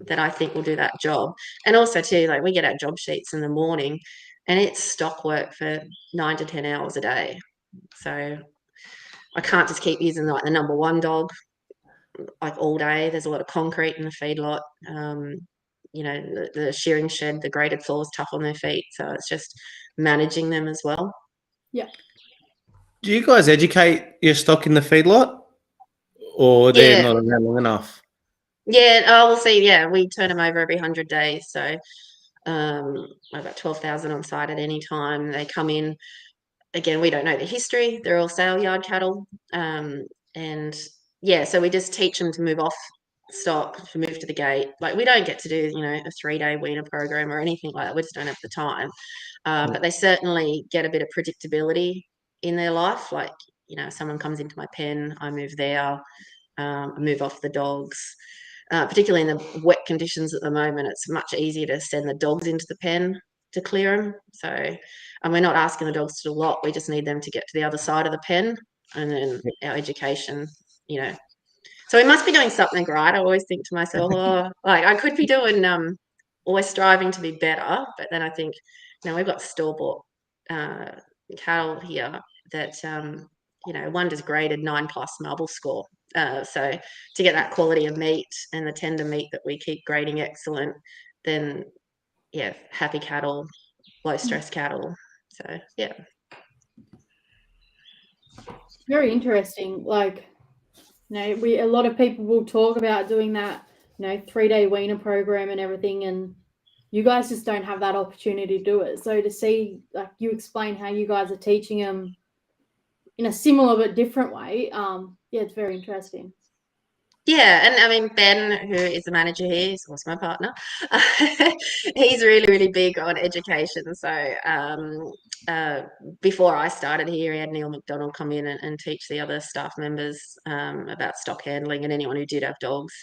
that I think will do that job. And also too, like we get our job sheets in the morning and it's stock work for 9 to 10 hours a day. So I can't just keep using like the number one dog like all day. There's a lot of concrete in the feedlot. The shearing shed, the graded floor is tough on their feet. So it's just managing them as well. Yeah. Do you guys educate your stock in the feedlot, or they're not around long enough? Yeah, we'll see. Yeah, we turn them over every 100 days. So about 12,000 on site at any time. They come in. Again, we don't know the history. They're all sale yard cattle. And yeah, so we just teach them to move off stock, to move to the gate. Like we don't get to do, a 3-day weaner program or anything like that. We just don't have the time. But they certainly get a bit of predictability in their life. Like, someone comes into my pen, I move there, I move off the dogs. Particularly in the wet conditions at the moment, it's much easier to send the dogs into the pen to clear them. So, and we're not asking the dogs to do a lot. We just need them to get to the other side of the pen, and then our education, So we must be doing something right. I always think to myself, like I could be doing, always striving to be better. But then I think, we've got store-bought cattle here that, one just graded 9+ marble score. So to get that quality of meat and the tender meat that we keep grading excellent, then happy cattle, low stress cattle. So yeah. Very interesting. Like, a lot of people will talk about doing that, 3-day weaner program and everything, and you guys just don't have that opportunity to do it. So to see, like, you explain how you guys are teaching them in a similar but different way, it's very interesting. Yeah, and I mean Ben, who is the manager here, is also my partner. He's really, really big on education. So before I started here, he had Neil McDonald come in and teach the other staff members about stock handling and anyone who did have dogs.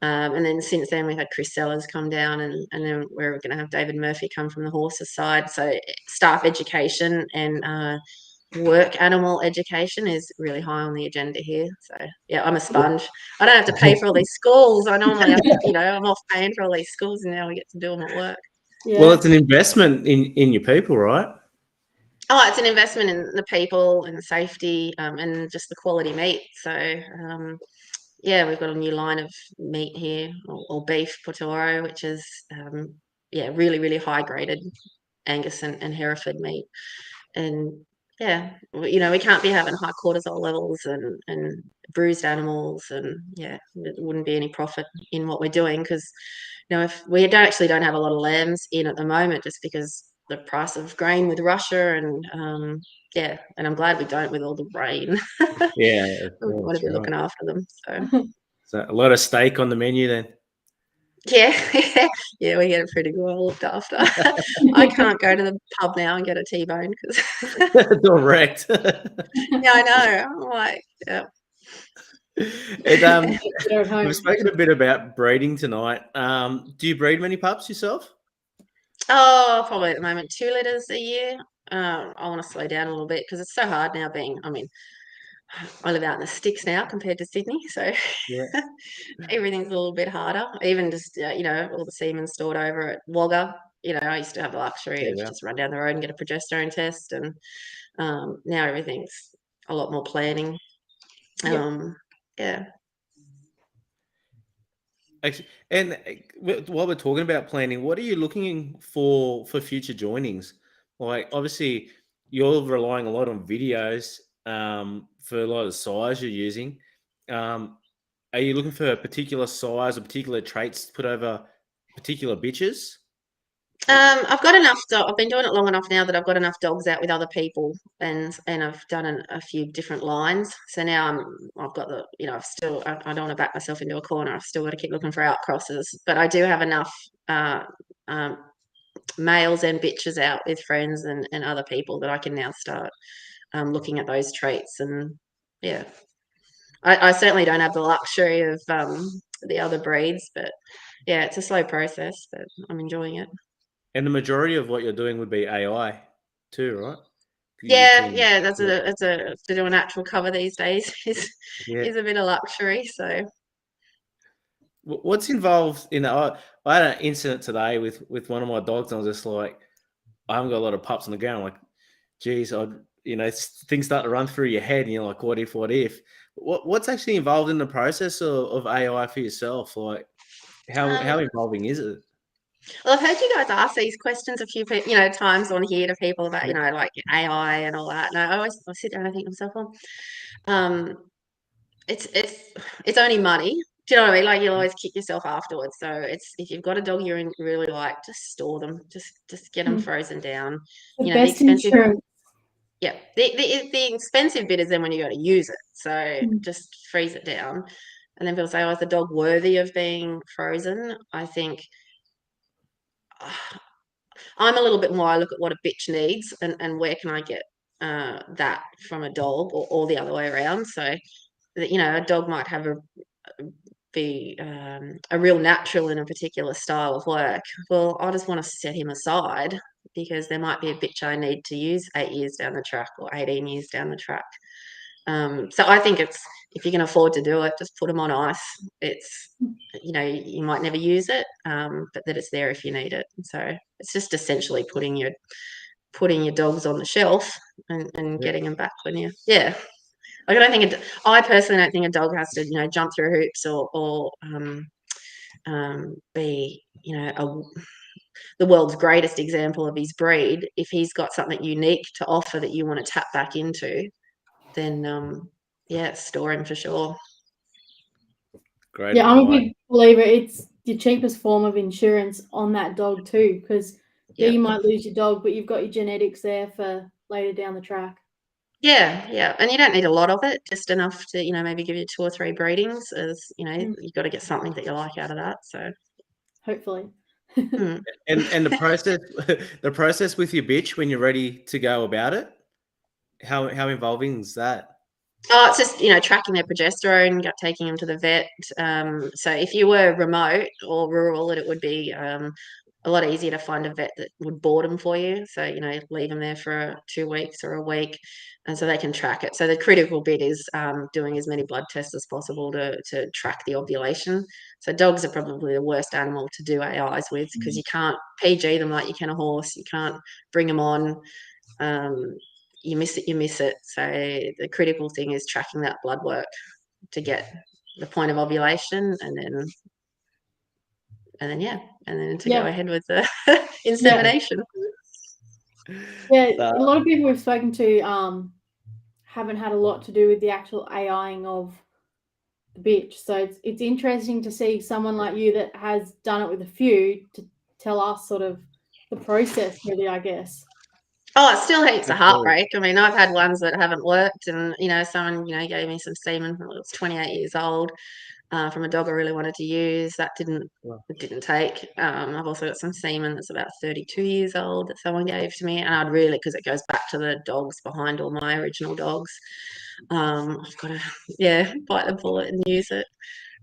And then since then, we've had Chris Sellers come down, and then we're going to have David Murphy come from the horses side. So staff education and work animal education is really high on the agenda here. So yeah, I'm a sponge. I don't have to pay for all these schools. I normally have to, I'm off paying for all these schools, and now we get to do them at work. Yeah. Well, it's an investment in your people, right? Oh, it's an investment in the people and the safety and just the quality meat. So yeah, we've got a new line of meat here, or beef Portoro, which is really, really high graded Angus and Hereford meat. And yeah, we can't be having high cortisol levels and bruised animals, and there wouldn't be any profit in what we're doing, because if we don't have a lot of lambs in at the moment, just because the price of grain with Russia, and and I'm glad we don't, with all the rain. Yeah, We want to be looking after them. So a lot of steak on the menu then. Yeah, we get it pretty well looked after. I can't go to the pub now and get a T-bone because Direct. yeah, I know. I'm like, yeah. We've spoken a bit about breeding tonight. Do you breed many pups yourself? Oh, probably at the moment 2 litters a year. I want to slow down a little bit because it's so hard now I live out in the sticks now compared to Sydney, so everything's a little bit harder. Even just all the semen stored over at Wagga. I used to have the luxury of just run down the road and get a progesterone test, and now everything's a lot more planning. Yeah. Actually, and while we're talking about planning, what are you looking for future joinings? Like, obviously, you're relying a lot on videos for a lot of the size you're using. Are you looking for a particular size or particular traits to put over particular bitches? I've got enough. I've been doing it long enough now that I've got enough dogs out with other people, and I've done a few different lines. So now I've got I've still, I don't want to back myself into a corner. I've still got to keep looking for outcrosses, but I do have enough males and bitches out with friends and other people that I can now start looking at those traits. And yeah, I certainly don't have the luxury of the other breeds, but yeah, it's a slow process, but I'm enjoying it. And the majority of what you're doing would be AI too, right? Yeah, that's to do a natural cover these days is a bit of luxury. So What's involved in that? I had an incident today with one of my dogs, and I was just like, I haven't got a lot of pups on the ground. I'm like, geez, things start to run through your head, and you're like, what if, what if? What's actually involved in the process of AI for yourself? Like, how involving is it? well, I've heard you guys ask these questions a few times on here to people about like AI and all that, and I sit there and I think to myself, well, it's only money. Do you know what I mean? Like, you'll always kick yourself afterwards. So it's, if you've got a dog you really like, just store them. Just get them frozen down. The The best expensive. insurance. Yeah, the expensive bit is then when you got to use it. So just freeze it down. And then people say, "Oh, is the dog worthy of being frozen?" I think I'm a little bit more. I look at what a bitch needs and where can I get that from a dog, or the other way around. So that, a dog might have be a real natural in a particular style of work. Well, I just want to set him aside because there might be a bitch I need to use 8 years down the track or 18 years down the track. So I think it's, if you can afford to do it, just put them on ice. It's, you might never use it, but that it's there if you need it. So it's just essentially putting your dogs on the shelf and getting them back when you, yeah. Like, I personally don't think a dog has to, jump through hoops or be, the world's greatest example of his breed. If he's got something unique to offer that you want to tap back into, then yeah, store him for sure. Great Yeah, I'm a advice. big believer. It's the cheapest form of insurance on that dog too, because you might lose your dog, but you've got your genetics there for later down the track. Yeah, and you don't need a lot of it, just enough to, maybe give you 2 or 3 breedings. As you've got to get something that you like out of that. So hopefully. And the process with your bitch when you're ready to go about it, how involving is that? Oh, it's just, tracking their progesterone, taking them to the vet. So if you were remote or rural, it would be a lot easier to find a vet that would board them for you. So, leave them there for 2 weeks or a week, and so they can track it. So the critical bit is doing as many blood tests as possible to track the ovulation. So dogs are probably the worst animal to do AIs with, because you can't PG them like you can a horse. You can't bring them on. You miss it. So the critical thing is tracking that blood work to get the point of ovulation, and then to go ahead with the insemination. Yeah, a lot of people we've spoken to haven't had a lot to do with the actual AIing of the bitch. So it's interesting to see someone like you that has done it with a few to tell us sort of the process, really, I guess. Oh, it still heaps of heartbreak. I mean, I've had ones that haven't worked, and someone gave me some semen when I was 28 years old from a dog I really wanted to use. That didn't take. I've also got some semen that's about 32 years old that someone gave to me, and I'd really, because it goes back to the dogs behind all my original dogs. I've got to bite the bullet and use it.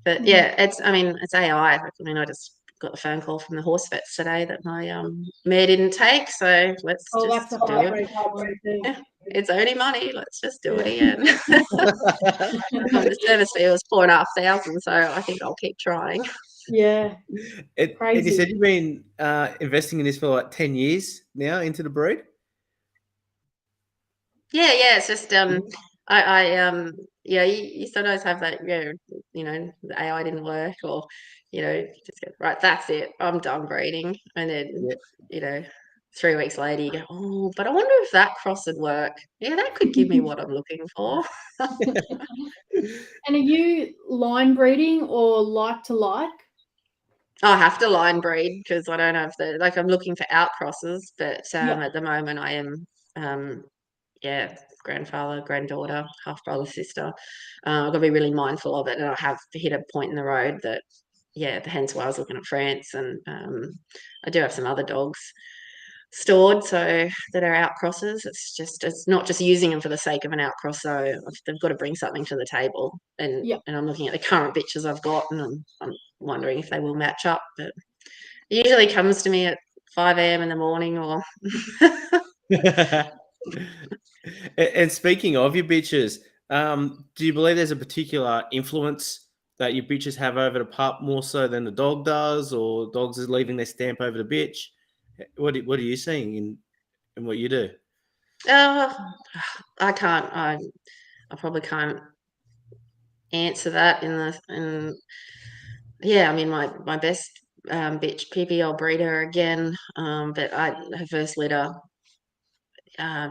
But yeah, it's AI. I just got a phone call from the horse vets today that my mare didn't take, so let's just that's a do it. Yeah, it's only money. Let's just do it again. The service fee was 4,500, so I think I'll keep trying. Yeah, And you said you've been investing in this for like 10 years now into the breed? Yeah, it's just you sometimes have that, the AI didn't work, or just go, right, that's it, I'm done breeding, and then 3 weeks later you go, oh, but I wonder if that cross would work. Yeah, that could give me what I'm looking for. And are you line breeding or like to like? I have to line breed because I don't have I'm looking for outcrosses, but at the moment I am grandfather, granddaughter, half brother, sister. I've got to be really mindful of it, and I have hit a point in the road that hence why I was looking at France, and I do have some other dogs stored so that are outcrosses. It's not just using them for the sake of an outcross. So they've got to bring something to the table, and I'm looking at the current bitches I've got, and I'm wondering if they will match up. But it usually comes to me at 5 a.m. in the morning, or And speaking of your bitches, do you believe there's a particular influence that your bitches have over the pup more so than the dog does, or dogs is leaving their stamp over the bitch? What are you seeing in what you do? I can't. I probably can't answer that yeah, I mean, my best bitch, Pippi, I'll breed her again. But her first litter,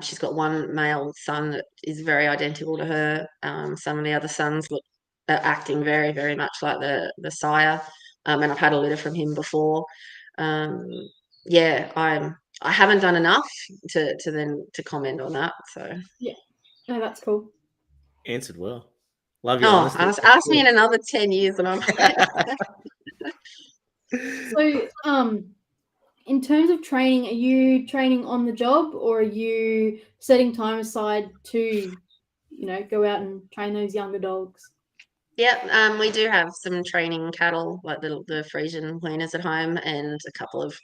she's got one male son that is very identical to her. Some of the other sons are acting very, very much like the sire. And I've had a litter from him before. Yeah, I haven't done enough to comment on that. So Yeah, no, that's cool. Answered well. Love your oh, honesty. ask me in another 10 years, and I'm. So, in terms of training, are you training on the job, or are you setting time aside to, go out and train those younger dogs? Yeah, we do have some training cattle, like the Frisian cleaners at home, and a couple of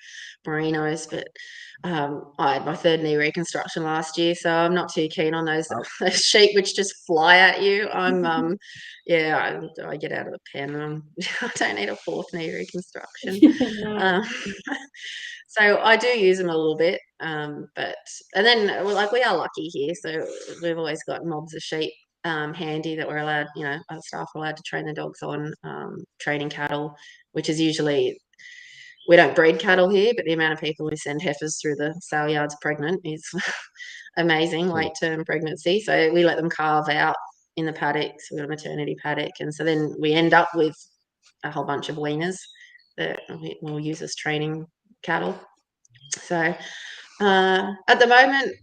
merinos. But I had my third knee reconstruction last year, so I'm not too keen on those, those sheep which just fly at you. Yeah, I get out of the pen. I don't need a fourth knee reconstruction. No. So I do use them a little bit, but and then like we are lucky here, so we've always got mobs of sheep handy that we're allowed, other staff are allowed to train the dogs on, training cattle, which is usually, we don't breed cattle here, but the amount of people who send heifers through the sale yards pregnant is amazing, late term pregnancy. So we let them calve out in the paddocks. We've got a maternity paddock, and so then we end up with a whole bunch of weaners that we'll use as training cattle. So at the moment,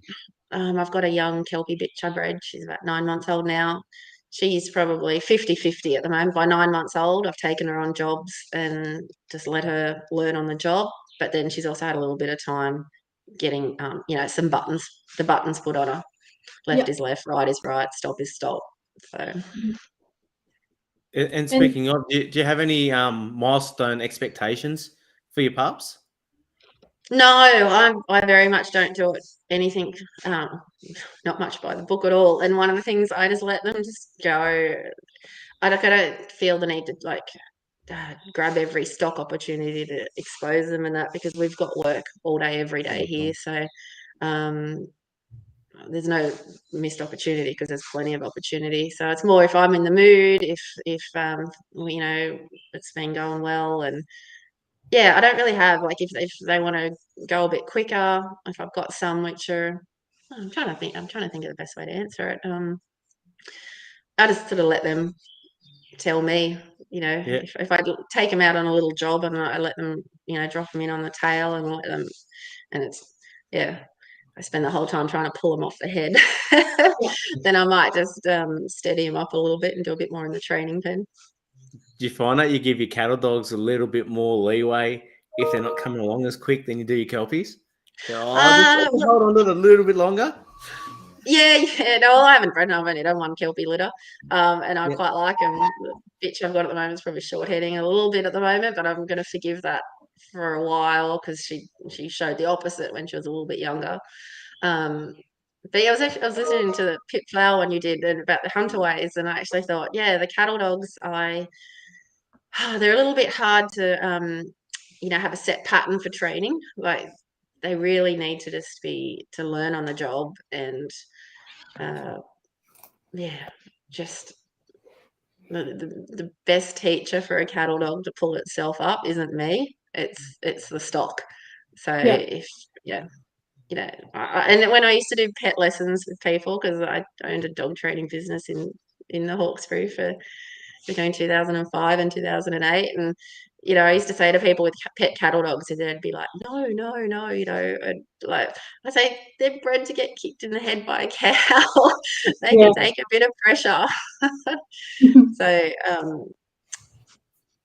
I've got a young Kelpie bitch I bred. She's about 9 months old now. She's probably 50-50 at the moment. By 9 months old, I've taken her on jobs and just let her learn on the job. But then she's also had a little bit of time getting, some buttons, the buttons put on her. Left is left, right is right, stop is stop. So. And speaking of, do you have any milestone expectations for your pups? No, I very much don't do anything, not much by the book at all. And one of the things, I just let them just go. I don't feel the need to grab every stock opportunity to expose them and that, because we've got work all day, every day here. So there's no missed opportunity because there's plenty of opportunity. So it's more if I'm in the mood, if it's been going well, and yeah, I don't really have if they want to go a bit quicker. If I've got some which are, I'm trying to think of the best way to answer it. I just sort of let them tell me, if I take them out on a little job and I let them, drop them in on the tail and let them, and it's, I spend the whole time trying to pull them off the head. Then I might just steady them up a little bit and do a bit more in the training pen. Do you find that you give your cattle dogs a little bit more leeway if they're not coming along as quick than you do your kelpies? Hold on to it a little bit longer. Yeah. No, I haven't bred them. I've only done one Kelpie litter, and I quite like them. The bitch I've got at the moment is probably short-heading a little bit at the moment, but I'm going to forgive that for a while because she showed the opposite when she was a little bit younger. But yeah, I was listening to the Pip Flower one you did about the hunterways, and I actually thought, yeah, the cattle dogs, they're a little bit hard to have a set pattern for training. Like they really need to just to learn on the job, and just the best teacher for a cattle dog to pull itself up isn't me. It's the stock. So and when I used to do pet lessons with people, because I owned a dog training business in the Hawkesbury for between 2005 and 2008, and I used to say to people with pet cattle dogs, and they'd be like, no, and like I say, they're bred to get kicked in the head by a cow. They can take a bit of pressure. So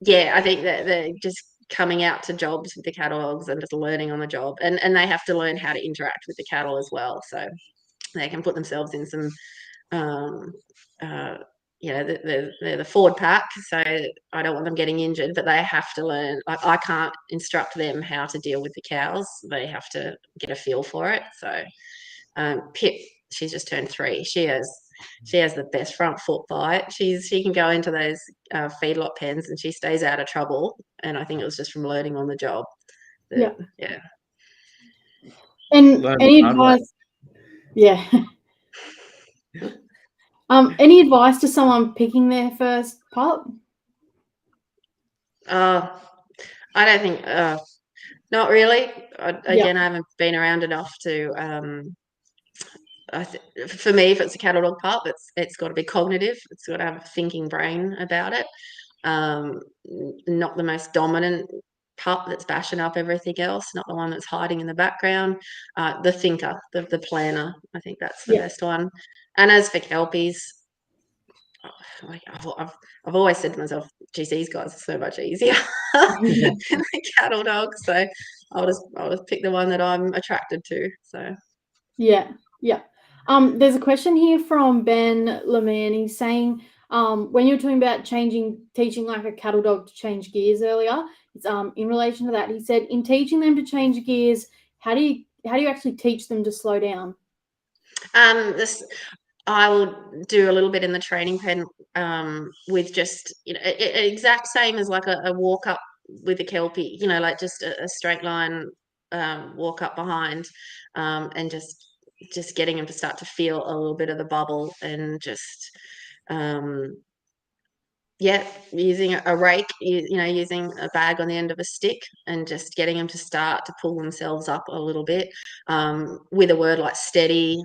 yeah, I think that they're just coming out to jobs with the cattle dogs and just learning on the job, and they have to learn how to interact with the cattle as well, so they can put themselves in some um, they're the forward pack, so I don't want them getting injured, but they have to learn. I can't instruct them how to deal with the cows. They have to get a feel for it. So Pip, she's just turned 3. She has the best front foot bite. She can go into those feedlot pens and she stays out of trouble. And I think it was just from learning on the job. Yeah. Yeah. And Learn any the hard way. advice? Yeah. Any advice to someone picking their first pup? I don't think. Not really. Yeah. I haven't been around enough to. For me, if it's a cattle dog pup, it's got to be cognitive. It's got to have a thinking brain about it. Not the most dominant pup that's bashing up everything else. Not the one that's hiding in the background. The thinker, the planner. I think that's the best one. And as for kelpies, like I've always said to myself, geez, these guys are so much easier than the cattle dogs. So I'll just pick the one that I'm attracted to. So Yeah. There's a question here from Ben Lemay. He's saying, when you're talking about teaching like a cattle dog to change gears earlier, it's in relation to that. He said, in teaching them to change gears, how do you actually teach them to slow down? this I will do a little bit in the training pen with just exact same as like a walk up with a kelpie, like just a straight line walk up behind, and just getting them to start to feel a little bit of the bubble and just um, using a rake, using a bag on the end of a stick and just getting them to start to pull themselves up a little bit, with a word like steady,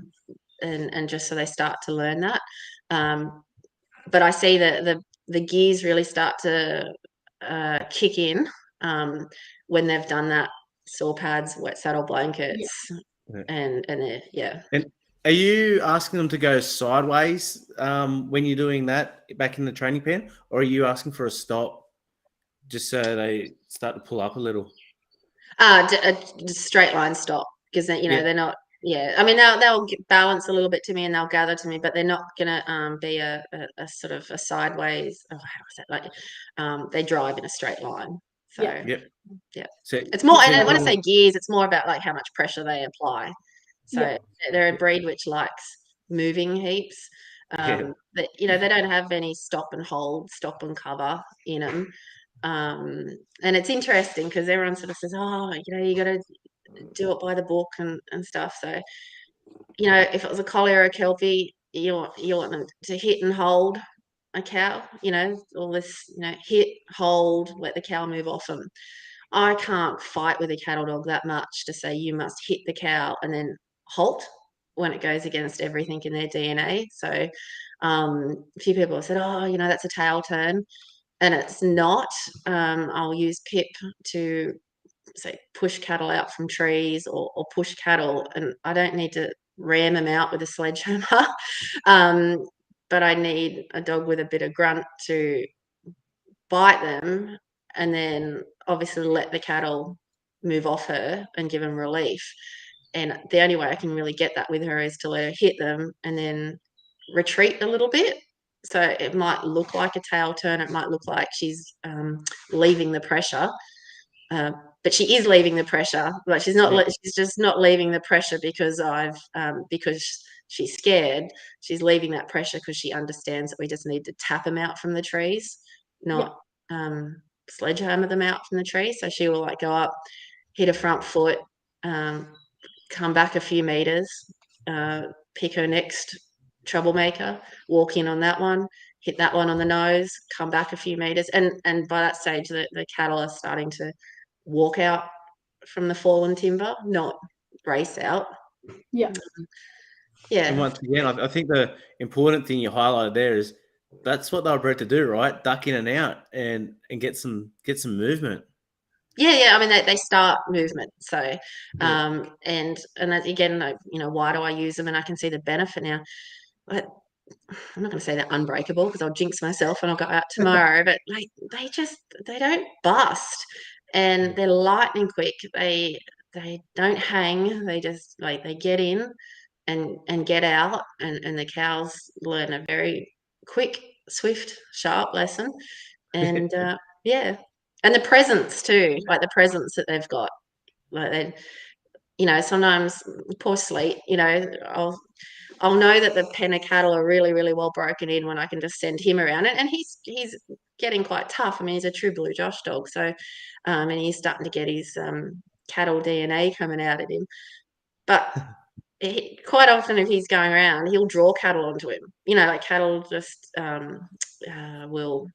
and just so they start to learn that. But I see that the gears really start to kick in when they've done that saw pads, wet saddle blankets, and And are you asking them to go sideways when you're doing that back in the training pen, or are you asking for a stop just so they start to pull up a little? A straight line stop, because they're not. Yeah, I mean they'll balance a little bit to me and they'll gather to me, but they're not gonna be a sort of a sideways. Oh, how is that? Like they drive in a straight line. So yeah. So It's more, so and when I say gears, it's more about like how much pressure they apply. So they're a breed which likes moving heaps. They don't have any stop and hold, stop and cover in them. And it's interesting because everyone sort of says, oh, you got to do it by the book and stuff. So, if it was a collie or a kelpie, you want them to hit and hold a cow, all this, hit, hold, let the cow move off them. I can't fight with a cattle dog that much to say you must hit the cow and then halt when it goes against everything in their DNA. So a few people have said, oh, that's a tail turn. And it's not. I'll use Pip to say push cattle out from trees or push cattle, and I don't need to ram them out with a sledgehammer. But I need a dog with a bit of grunt to bite them and then obviously let the cattle move off her and give them relief. And the only way I can really get that with her is to let her hit them and then retreat a little bit. So it might look like a tail turn. It might look like she's leaving the pressure, but she is leaving the pressure. Like she's not. She's just not leaving the pressure because because she's scared. She's leaving that pressure because she understands that we just need to tap them out from the trees, not sledgehammer them out from the trees. So she will like go up, hit her front foot, come back a few meters, pick her next troublemaker, walk in on that one, hit that one on the nose, come back a few meters, and by that stage the cattle are starting to walk out from the fallen timber, not race out. And once again, I think the important thing you highlighted there is that's what they were bred to do, right? Duck in and out and get some movement. Yeah. I mean, they start movement. So, and that, again, why do I use them? And I can see the benefit now. But I'm not going to say they're unbreakable because I'll jinx myself and I'll go out tomorrow, but like they don't bust, and they're lightning quick. They don't hang. They just like they get in and get out, and the cows learn a very quick, swift, sharp lesson, and yeah, and the presence too, like the presence that they've got, like they, sometimes poor Sleet, I'll know that the pen of cattle are really, really well broken in when I can just send him around. And he's getting quite tough. I mean, he's a true blue Josh dog. So, and he's starting to get his cattle DNA coming out of him. But quite often, if he's going around, he'll draw cattle onto him. Like cattle just will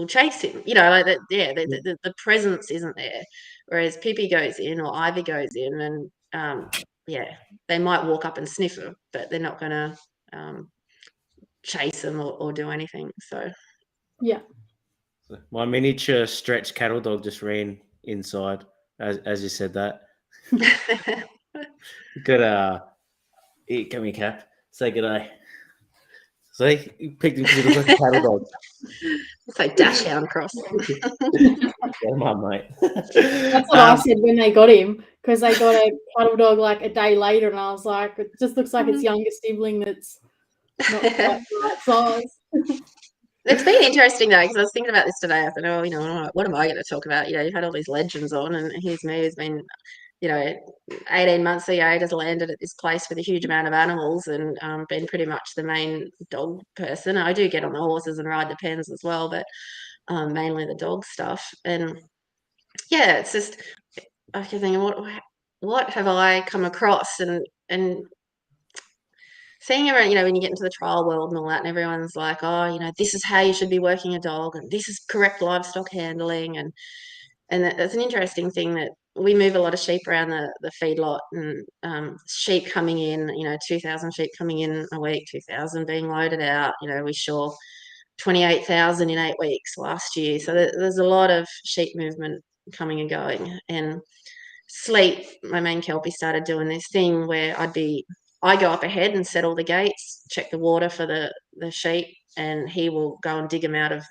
chase him. Like that. Yeah, the presence isn't there. Whereas Pippi goes in or Ivy goes in, and yeah, they might walk up and sniff her, but they're not going to chase them or do anything. So yeah. My miniature stretch cattle dog just ran inside as you said that. Good. Come here, Cap. Say good day. See, you picked him because he looks like a cattle dog. It's like dash hound cross. Come on, mate. That's what I said when they got him, because they got a cattle dog like a day later, and I was like, it just looks like its younger sibling that's not quite the right size. It's been interesting though, because I was thinking about this today. I thought, oh, what am I going to talk about? You've had all these legends on, and here's me who's been, 18 months ago, just landed at this place with a huge amount of animals and been pretty much the main dog person. I do get on the horses and ride the pens as well, but mainly the dog stuff. And yeah, it's just I keep thinking, what have I come across, and seeing everyone, when you get into the trial world and all that, and everyone's like, oh, this is how you should be working a dog, and this is correct livestock handling, and that's an interesting thing that we move a lot of sheep around the feedlot, and sheep coming in, 2,000 sheep coming in a week, 2,000 being loaded out. We saw 28,000 in 8 weeks last year, so there's a lot of sheep movement coming and going. And Sleep, my main Kelpie, started doing this thing where I go up ahead and set all the gates, check the water for the sheep, and he will go and dig them out of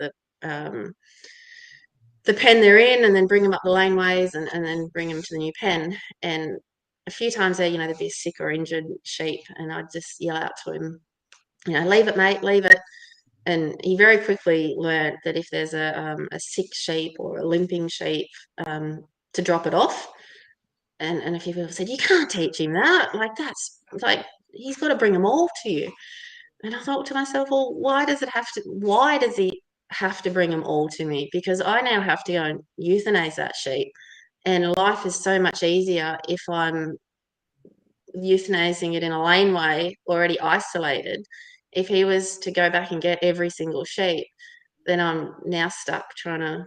the pen they're in, and then bring them up the laneways, and then bring them to the new pen. And a few times there, there'd be a sick or injured sheep, and I'd just yell out to him, leave it, mate, leave it. And he very quickly learned that if there's a sick sheep or a limping sheep, to drop it off. And a few people said, you can't teach him that. Like, that's like, he's got to bring them all to you. And I thought to myself, well, why does he have to bring them all to me? Because I now have to go and euthanize that sheep. And life is so much easier if I'm euthanizing it in a laneway, already isolated. If he was to go back and get every single sheep, then I'm now stuck trying to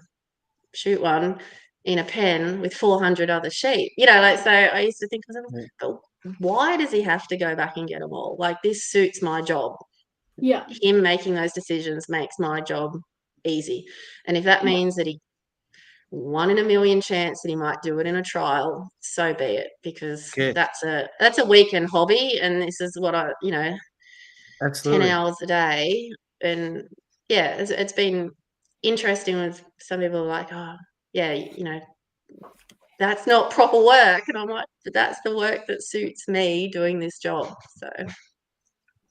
shoot one in a pen with 400 other sheep. So I used to think to myself, but why does he have to go back and get them all? Like, this suits my job. Yeah. Him making those decisions makes my job easy. And if that means that he 1 in a million chance that he might do it in a trial, so be it, because that's a weekend hobby, and this is what I, Absolutely. 10 hours a day. And yeah, it's been interesting with some people like, oh yeah, that's not proper work. And I'm like, but that's the work that suits me doing this job. So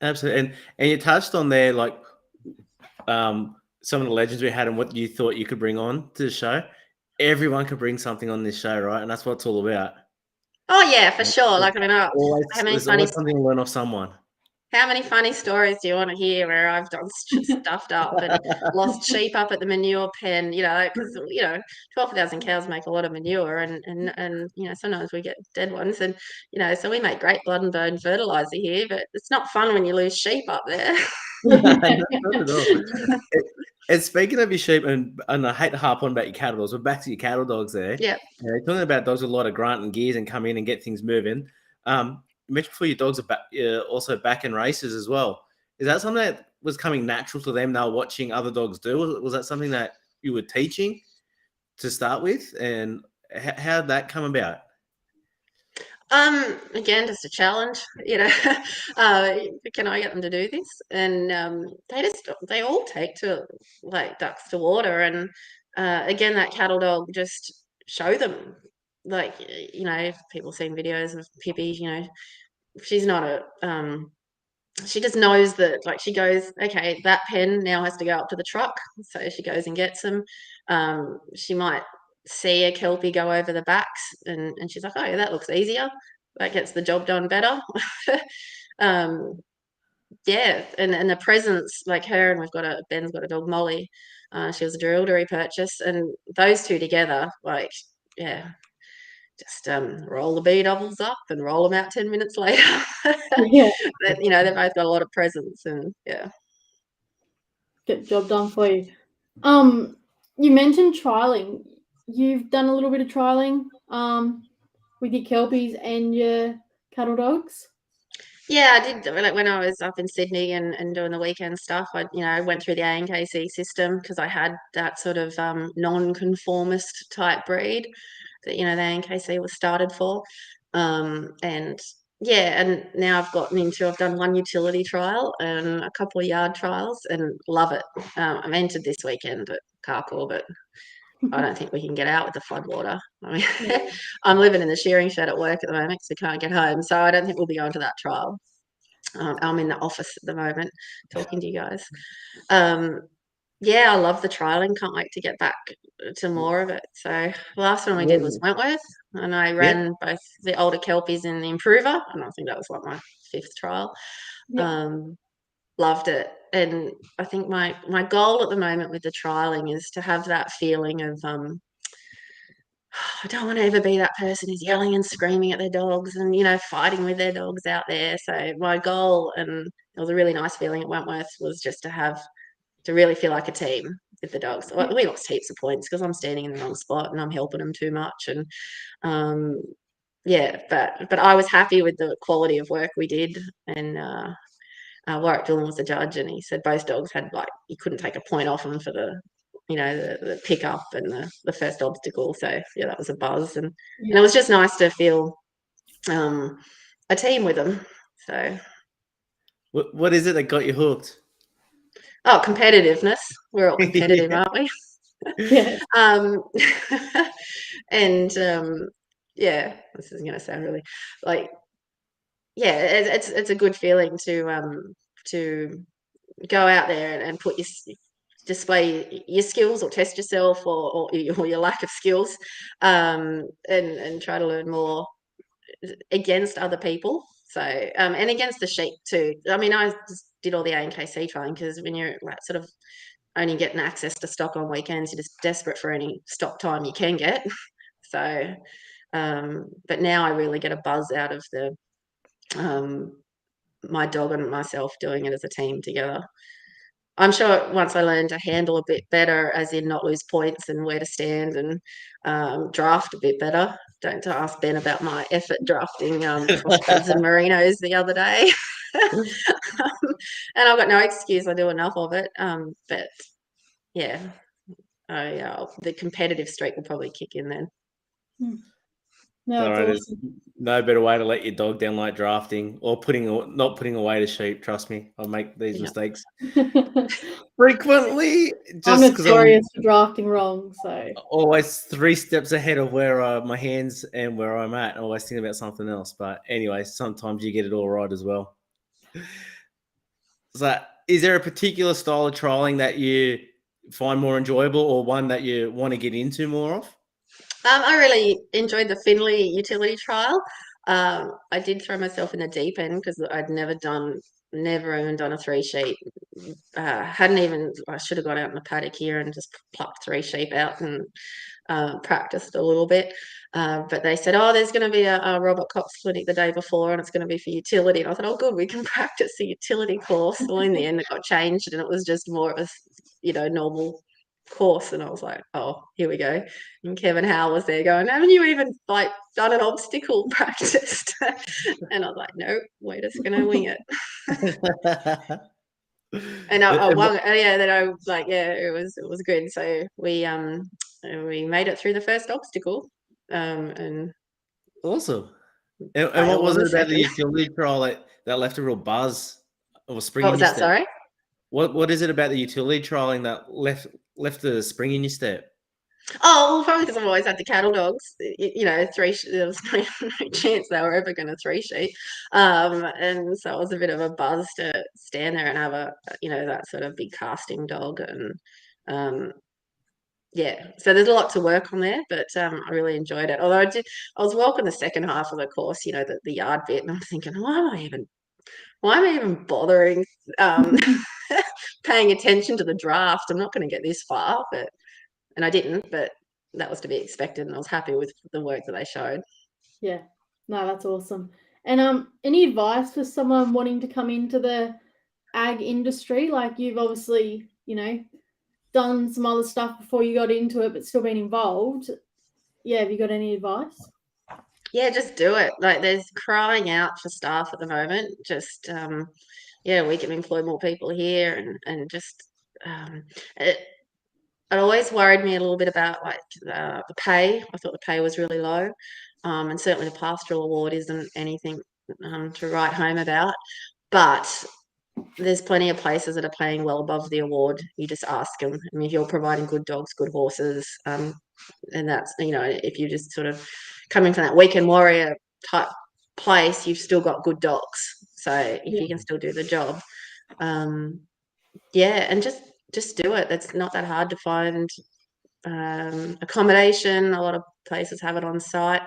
absolutely. And you touched on there, like some of the legends we had and what you thought you could bring on to the show. Everyone could bring something on this show, right? And that's what it's all about. Oh yeah, for sure. Like, I mean, there's always something to learn off someone. How many funny stories do you want to hear where I've done stuffed up and lost sheep up at the manure pen? Because 12,000 cows make a lot of manure, and sometimes we get dead ones, and so we make great blood and bone fertilizer here, but it's not fun when you lose sheep up there. Not at all. And speaking of your sheep, and I hate to harp on about your cattle dogs, but back to your cattle dogs there. Yeah. Talking about dogs with a lot of grunt and gears and come in and get things moving. You mentioned before your dogs are also back in races as well. Is that something that was coming natural to them? They were watching other dogs do? Was that something that you were teaching to start with? And how did that come about? Again, just a challenge, can I get them to do this? And they all take to like ducks to water. And again, that cattle dog, just show them, like, if people seen videos of Pippi, she's not she just knows that, like, she goes, okay, that pen now has to go up to the truck. So she goes and gets them. She might see a Kelpie go over the backs, and she's like, oh, yeah, that looks easier. That gets the job done better. um, yeah, and the presence, like her, and Ben's got a dog, Molly. She was a Drildery purchase, and those two together, like, yeah, just roll the B doubles up and roll them out 10 minutes later. Yeah, But, they've both got a lot of presence, and yeah. get the job done for you. You mentioned trialing. You've done a little bit of trialing with your Kelpies and your cattle dogs. Yeah, I did. Like when I was up in Sydney and doing the weekend stuff, I went through the ANKC system because I had that sort of non-conformist type breed that, the ANKC was started for. And yeah, and now I've done one utility trial and a couple of yard trials and love it. I'm entered this weekend at Carcoar, but I don't think we can get out with the floodwater. I mean, Yeah. I'm living in the shearing shed at work at the moment because we can't get home. So I don't think we'll be going to that trial. I'm in the office at the moment talking to you guys. Yeah, I love the trialing. Can't wait to get back to more of it. So the last one we did was Wentworth, and I ran both the older Kelpies and the Improver, and I think that was like my 5th trial. Yeah. Loved it, and I think my goal at the moment with the trialing is to have that feeling of I don't want to ever be that person who's yelling and screaming at their dogs and, fighting with their dogs out there. So my goal, and it was a really nice feeling at Wentworth, was just to really feel like a team with the dogs. We lost heaps of points because I'm standing in the wrong spot and I'm helping them too much. And yeah, but I was happy with the quality of work we did. And Warwick Dillon was the judge, and he said both dogs had, like, you couldn't take a point off them for the pickup and the first obstacle. So yeah, that was a buzz, and it was just nice to feel a team with them. So What is it that got you hooked? competitiveness. We're all competitive, aren't we? Yeah. And yeah, this is going to sound really like, yeah, it's a good feeling to go out there and display your skills or test yourself or your lack of skills, and try to learn more against other people. So and against the sheep too. I mean, I just did all the ANKC training because when you're like sort of only getting access to stock on weekends, you're just desperate for any stock time you can get. So but now I really get a buzz out of the my dog and myself doing it as a team together. I'm sure once I learn to handle a bit better, as in not lose points and where to stand and draft a bit better. Don't ask Ben about my effort drafting crossbreds and merinos the other day. And I've got no excuse. I do enough of it. But yeah, the competitive streak will probably kick in then. No, All it's right, awesome. there's no better way to let your dog down like drafting or not putting away the sheep. Trust me, I make these mistakes frequently I'm just because I'm notorious for drafting wrong, so always 3 steps ahead of where my hands and where I'm at. I always think about something else. But anyway, sometimes you get it all right as well. So, is there a particular style of trialing that you find more enjoyable, or one that you want to get into more of? I really enjoyed the Finley utility trial. I did throw myself in the deep end because I'd never even done a 3 sheep. I should have got out in the paddock here and just plucked 3 sheep out and practiced a little bit. But they said, oh, there's going to be a Robert Cox clinic the day before and it's going to be for utility. And I thought, oh, good, we can practice the utility course. Well, in the end, it got changed and it was just more of a, normal course. And I was like, oh, here we go. And Kevin Howe was there going, haven't you even done an obstacle practiced? And I was like, no, we're just going to wing it. And I won. Yeah, then I was like, yeah, it was good. So we made it through the first obstacle, and Awesome. And Fail what was on it the about the second. utility trial that left a real buzz or spring What in was your that? step? Sorry. What is it about the utility trialing that left the spring in your step? Oh, well, probably because I've always had the cattle dogs. You know, there was no chance they were ever going to three sheet, and so it was a bit of a buzz to stand there and have that sort of big casting dog, and yeah. So there's a lot to work on there, but I really enjoyed it. Although I was walking the second half of the course, the yard bit, and I'm thinking, why am I even bothering paying attention to the draft? I'm not going to get this far, and I didn't, but that was to be expected, and I was happy with the work that they showed. Yeah, no, that's awesome. And any advice for someone wanting to come into the ag industry? Like you've obviously, done some other stuff before you got into it, but still been involved. Yeah, have you got any advice? Yeah, just do it. Like there's crying out for staff at the moment. Just we can employ more people here, and just it, it always worried me a little bit about like the pay. I thought the pay was really low, and certainly the pastoral award isn't anything to write home about. But there's plenty of places that are paying well above the award. You just ask them. I mean, if you're providing good dogs, good horses, and that's if you just sort of coming from that weekend warrior type place, you've still got good dogs. So if you can still do the job, and just do it. It's not that hard to find accommodation. A lot of places have it on site.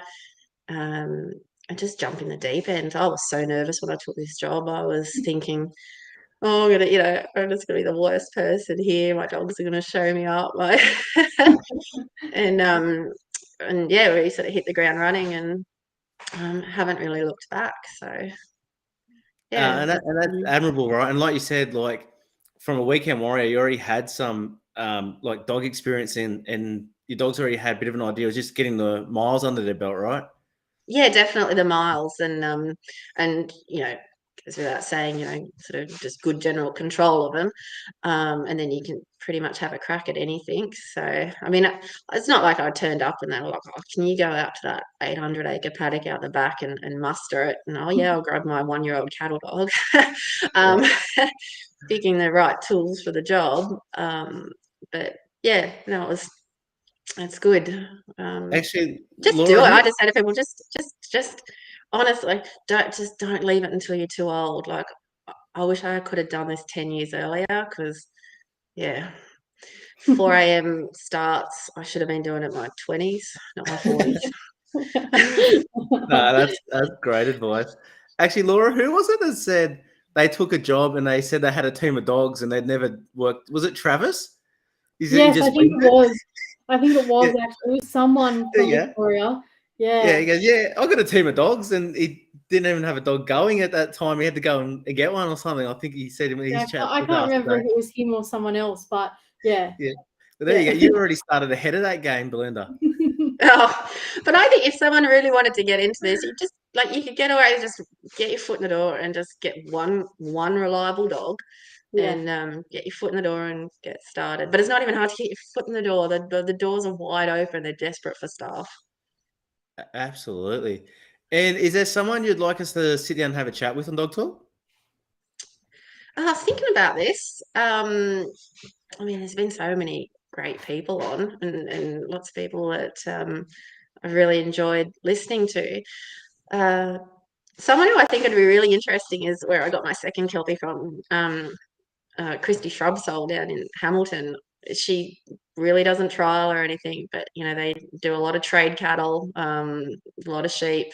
And just jump in the deep end. I was so nervous when I took this job. I was thinking, oh, I'm just gonna be the worst person here. My dogs are gonna show me up, like, and yeah, we sort of hit the ground running and haven't really looked back. So yeah, And that's admirable, right? And like you said, like from a weekend warrior, you already had some like dog experience and your dogs already had a bit of an idea. It was just getting the miles under their belt, right? yeah, definitely the miles and goes without saying, sort of just good general control of them, and then you can pretty much have a crack at anything. So I mean, it's not like I turned up and they were like, "Oh, can you go out to that 800-acre paddock out the back and muster it?" And oh yeah, I'll grab my 1-year-old cattle dog. um, Picking the right tools for the job, but yeah, no, it's good. Actually, Just do Laura, it. I who, just say to people, just honestly, don't leave it until you're too old. Like, I wish I could have done this 10 years earlier because, yeah, 4 a.m. starts. I should have been doing it in my 20s, not my 40s. no, that's great advice. Actually, Laura, who was it that said they took a job and they said they had a team of dogs and they'd never worked? Was it Travis? He Yes, I just think winged it it? was. I think it was Yeah, actually. It was someone there from you go. Victoria. Yeah, he Yeah. goes, yeah, I got a team of dogs, and he didn't even have a dog going at that time. He had to go and get one or something. I think he said in Yeah, his chat I with can't us remember today. if it was him or someone else, but yeah. Yeah, but there Yeah. you go. You already started ahead of that game, Belinda. Oh, but I think if someone really wanted to get into this, you could get away, just get your foot in the door and just get one reliable dog Yeah. and get your foot in the door and get started. But it's not even hard to get your foot in the door. The doors are wide open. They're desperate for staff. Absolutely. And is there someone you'd like us to sit down and have a chat with on Dog Talk? I was thinking about this. I mean, there's been so many great people on and lots of people that I've really enjoyed listening to. Uh, Someone who I think would be really interesting is where I got my second Kelpie from, Christy Shrubsole down in Hamilton. She really doesn't trial or anything, but they do a lot of trade cattle, a lot of sheep,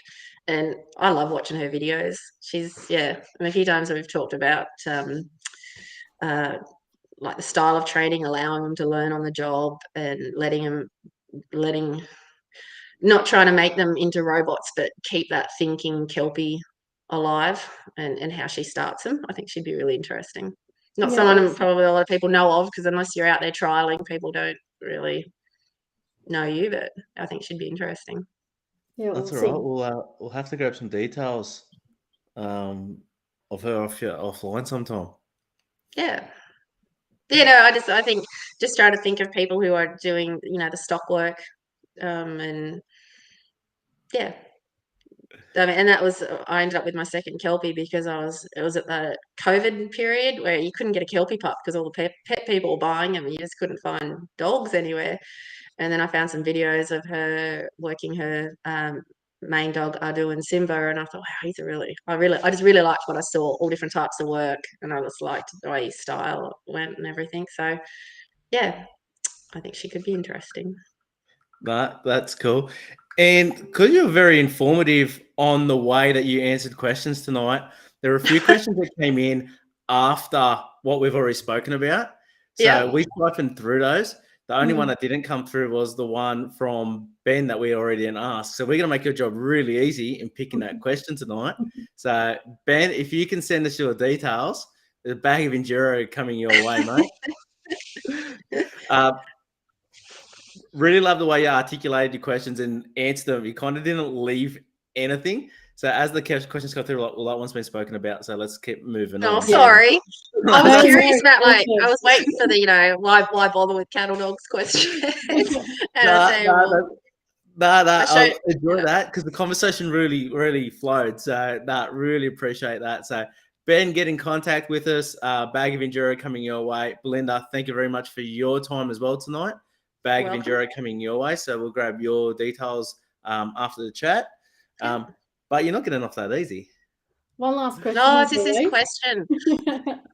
and I love watching her videos. And a few times we've talked about uh, like the style of training, allowing them to learn on the job and letting not trying to make them into robots, but keep that thinking Kelpie alive, and how she starts them. I think she'd be really interesting. Not Yeah, someone awesome. probably a lot of people know of, because unless you're out there trialing, people don't really know you, but I think she'd be interesting. Yeah, That's all right. awesome. We'll have to grab some details of her offline sometime. Yeah. Yeah, no, I think just try to think of people who are doing, the stock work, and yeah. I mean, and that was I ended up with my second Kelpie because it was at the COVID period where you couldn't get a Kelpie pup because all the pet people were buying them and you just couldn't find dogs anywhere. And then I found some videos of her working her main dog Adu and Simba, and I thought, wow, I just really liked what I saw, all different types of work, and I just liked the way his style went and everything. So yeah, I think she could be interesting. That's cool. And because you're very informative on the way that you answered questions tonight, there were a few questions that came in after what we've already spoken about. So Yeah. we siphoned through those. The only one that didn't come through was the one from Ben that we already didn't ask. So we're going to make your job really easy in picking that question tonight. So Ben, if you can send us your details, there's a bag of Enduro coming your way, mate. Really love the way you articulated your questions and answered them. You kind of didn't leave anything. So as the questions go through, like, well, that one's been spoken about. So let's keep moving on. Oh, sorry. I was No, curious about awesome. I was waiting for the, why bother with cattle dogs question. And I say, I'll enjoy that because the conversation really flowed. So really appreciate that. So Ben, get in contact with us. Bag of Enduro coming your way. Belinda, thank you very much for your time as well tonight. Bag of Enduro coming your way. So we'll grab your details after the chat. But you're not getting off that easy. One last question. No, it's just this question.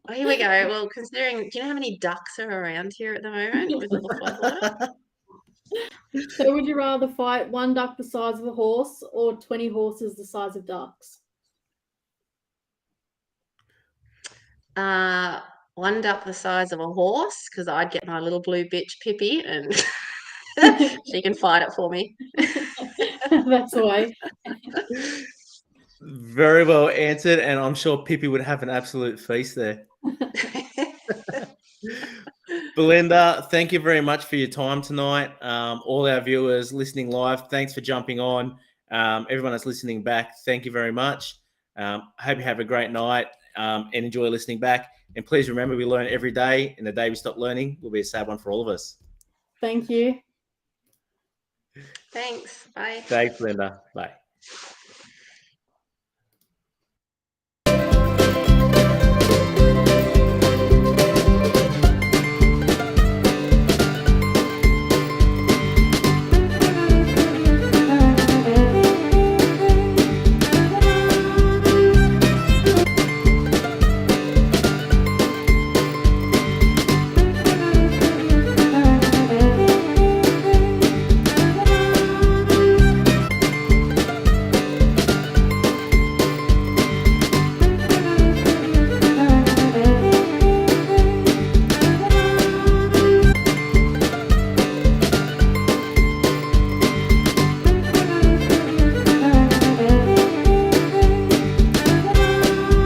Oh, here we go. Well, considering, do you know how many ducks are around here at the moment with all the floodwater? So would you rather fight one duck the size of a horse or 20 horses the size of ducks? One duck the size of a horse because I'd get my little blue bitch Pippi and she can fight it for me. That's the way. Very well answered, and I'm sure Pippi would have an absolute feast there. Belinda, thank you very much for your time tonight. All our viewers listening live, thanks for jumping on. Everyone that's listening back, thank you very much. Hope you have a great night and enjoy listening back. And please remember, we learn every day, and the day we stop learning will be a sad one for all of us. Thank you. Thanks. Bye. Thanks, Belinda. Bye.